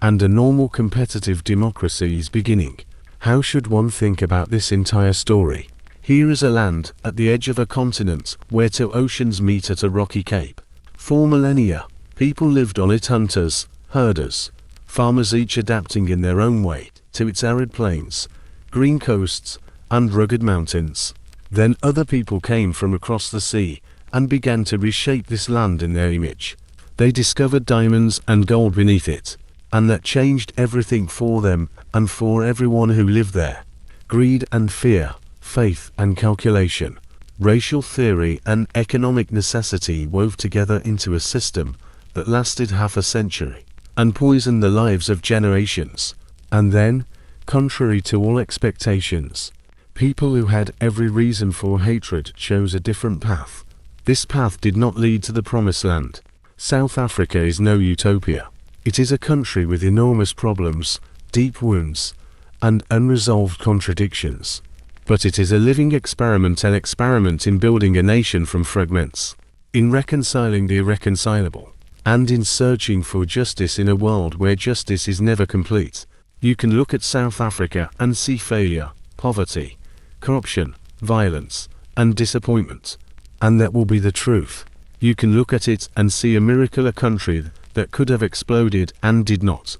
and a normal competitive democracy is beginning. How should one think about this entire story? Here is a land at the edge of a continent where 2 oceans meet at a rocky cape. For millennia, people lived on it: hunters, herders, farmers, each adapting in their own way to its arid plains, green coasts, and rugged mountains. Then other people came from across the sea and began to reshape this land in their image. They discovered diamonds and gold beneath it, and that changed everything for them and for everyone who lived there. Greed and fear, faith and calculation, racial theory and economic necessity wove together into a system that lasted half a century, and poisoned the lives of generations. And then, contrary to all expectations, people who had every reason for hatred chose a different path. This path did not lead to the promised land. South Africa is no utopia. It is a country with enormous problems, deep wounds, and unresolved contradictions. But it is a living experiment, an experiment in building a nation from fragments, in reconciling the irreconcilable, and in searching for justice in a world where justice is never complete. You can look at South Africa and see failure, poverty, corruption, violence, and disappointment. And that will be the truth. You can look at it and see a miracle, a country that could have exploded and did not,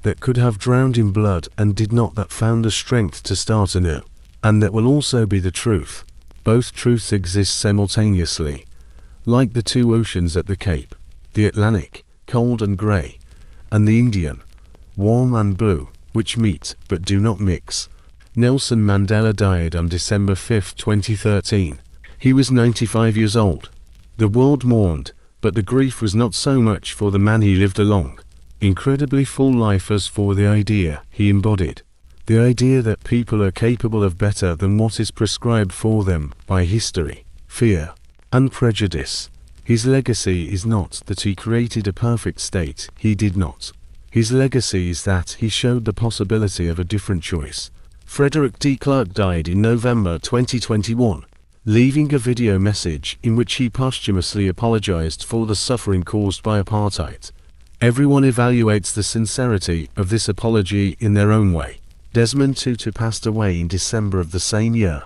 that could have drowned in blood and did not, that found the strength to start anew. And that will also be the truth. Both truths exist simultaneously, like the two oceans at the Cape, the Atlantic, cold and grey, and the Indian, warm and blue, which meet but do not mix. Nelson Mandela died on December 5, 2013. He was 95 years old. The world mourned, but the grief was not so much for the man he lived a long, incredibly full life as for the idea he embodied. The idea that people are capable of better than what is prescribed for them by history, fear, and prejudice. His legacy is not that he created a perfect state, he did not. His legacy is that he showed the possibility of a different choice. Frederick de Klerk died in November 2021. Leaving a video message in which he posthumously apologized for the suffering caused by apartheid. Everyone evaluates the sincerity of this apology in their own way. Desmond Tutu passed away in December of the same year,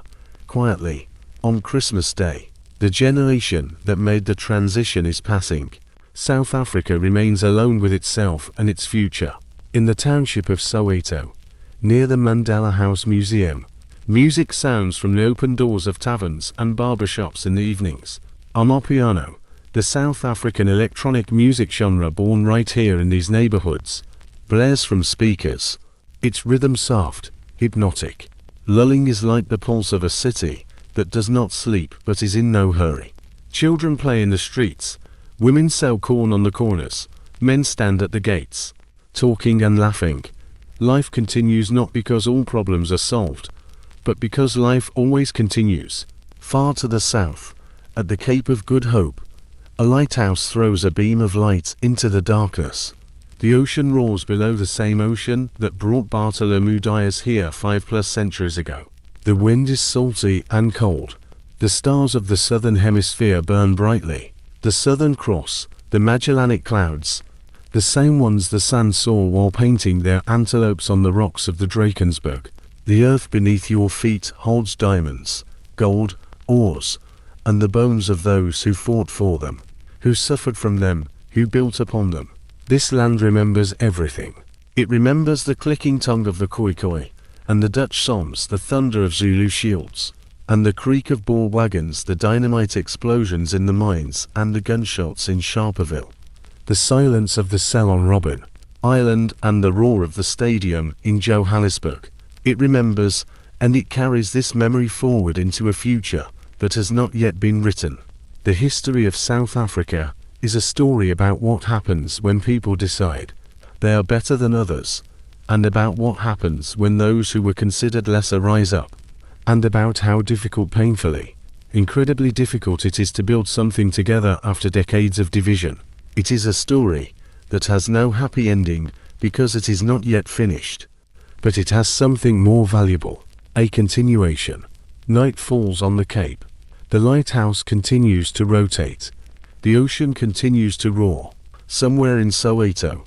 quietly, on Christmas Day. The generation that made the transition is passing. South Africa remains alone with itself and its future. In the township of Soweto, near the Mandela House Museum, music sounds from the open doors of taverns and barbershops in the evenings. Amapiano, the South African electronic music genre born right here in these neighborhoods, blares from speakers. Its rhythm soft, hypnotic. Lulling is like the pulse of a city that does not sleep but is in no hurry. Children play in the streets, women sell corn on the corners, men stand at the gates, talking and laughing. Life continues not because all problems are solved, but because life always continues. Far to the south, at the Cape of Good Hope, a lighthouse throws a beam of light into the darkness. The ocean roars below, the same ocean that brought Bartholomew Dias here 5+ centuries ago. The wind is salty and cold. The stars of the southern hemisphere burn brightly. The Southern Cross, the Magellanic Clouds, the same ones the sun saw while painting their antelopes on the rocks of the Drakensberg. The earth beneath your feet holds diamonds, gold, ores, and the bones of those who fought for them, who suffered from them, who built upon them. This land remembers everything. It remembers the clicking tongue of the Khoekhoe, and the Dutch Psalms, the thunder of Zulu shields, and the creak of Boer wagons, the dynamite explosions in the mines, and the gunshots in Sharperville, the silence of the cell on Robben Island, and the roar of the stadium in Johannesburg. It remembers, and it carries this memory forward into a future that has not yet been written. The history of South Africa is a story about what happens when people decide they are better than others, and about what happens when those who were considered lesser rise up, and about how difficult, painfully, incredibly difficult it is to build something together after decades of division. It is a story that has no happy ending because it is not yet finished. But it has something more valuable, a continuation. Night falls on the Cape. The lighthouse continues to rotate. The ocean continues to roar. Somewhere in Soweto,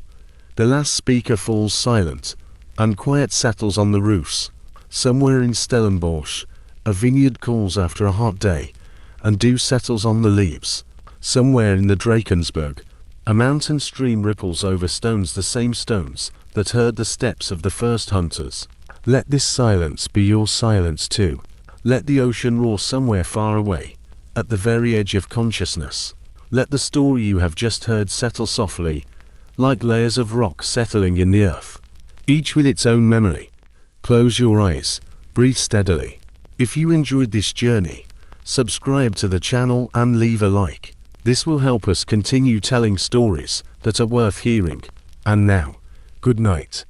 the last speaker falls silent, and quiet settles on the roofs. Somewhere in Stellenbosch, a vineyard calls after a hot day, and dew settles on the leaves. Somewhere in the Drakensberg, a mountain stream ripples over stones, the same stones that heard the steps of the first hunters. Let this silence be your silence too. Let the ocean roar somewhere far away, at the very edge of consciousness. Let the story you have just heard settle softly, like layers of rock settling in the earth, each with its own memory. Close your eyes, breathe steadily. If you enjoyed this journey, subscribe to the channel and leave a like. This will help us continue telling stories that are worth hearing. And now, good night.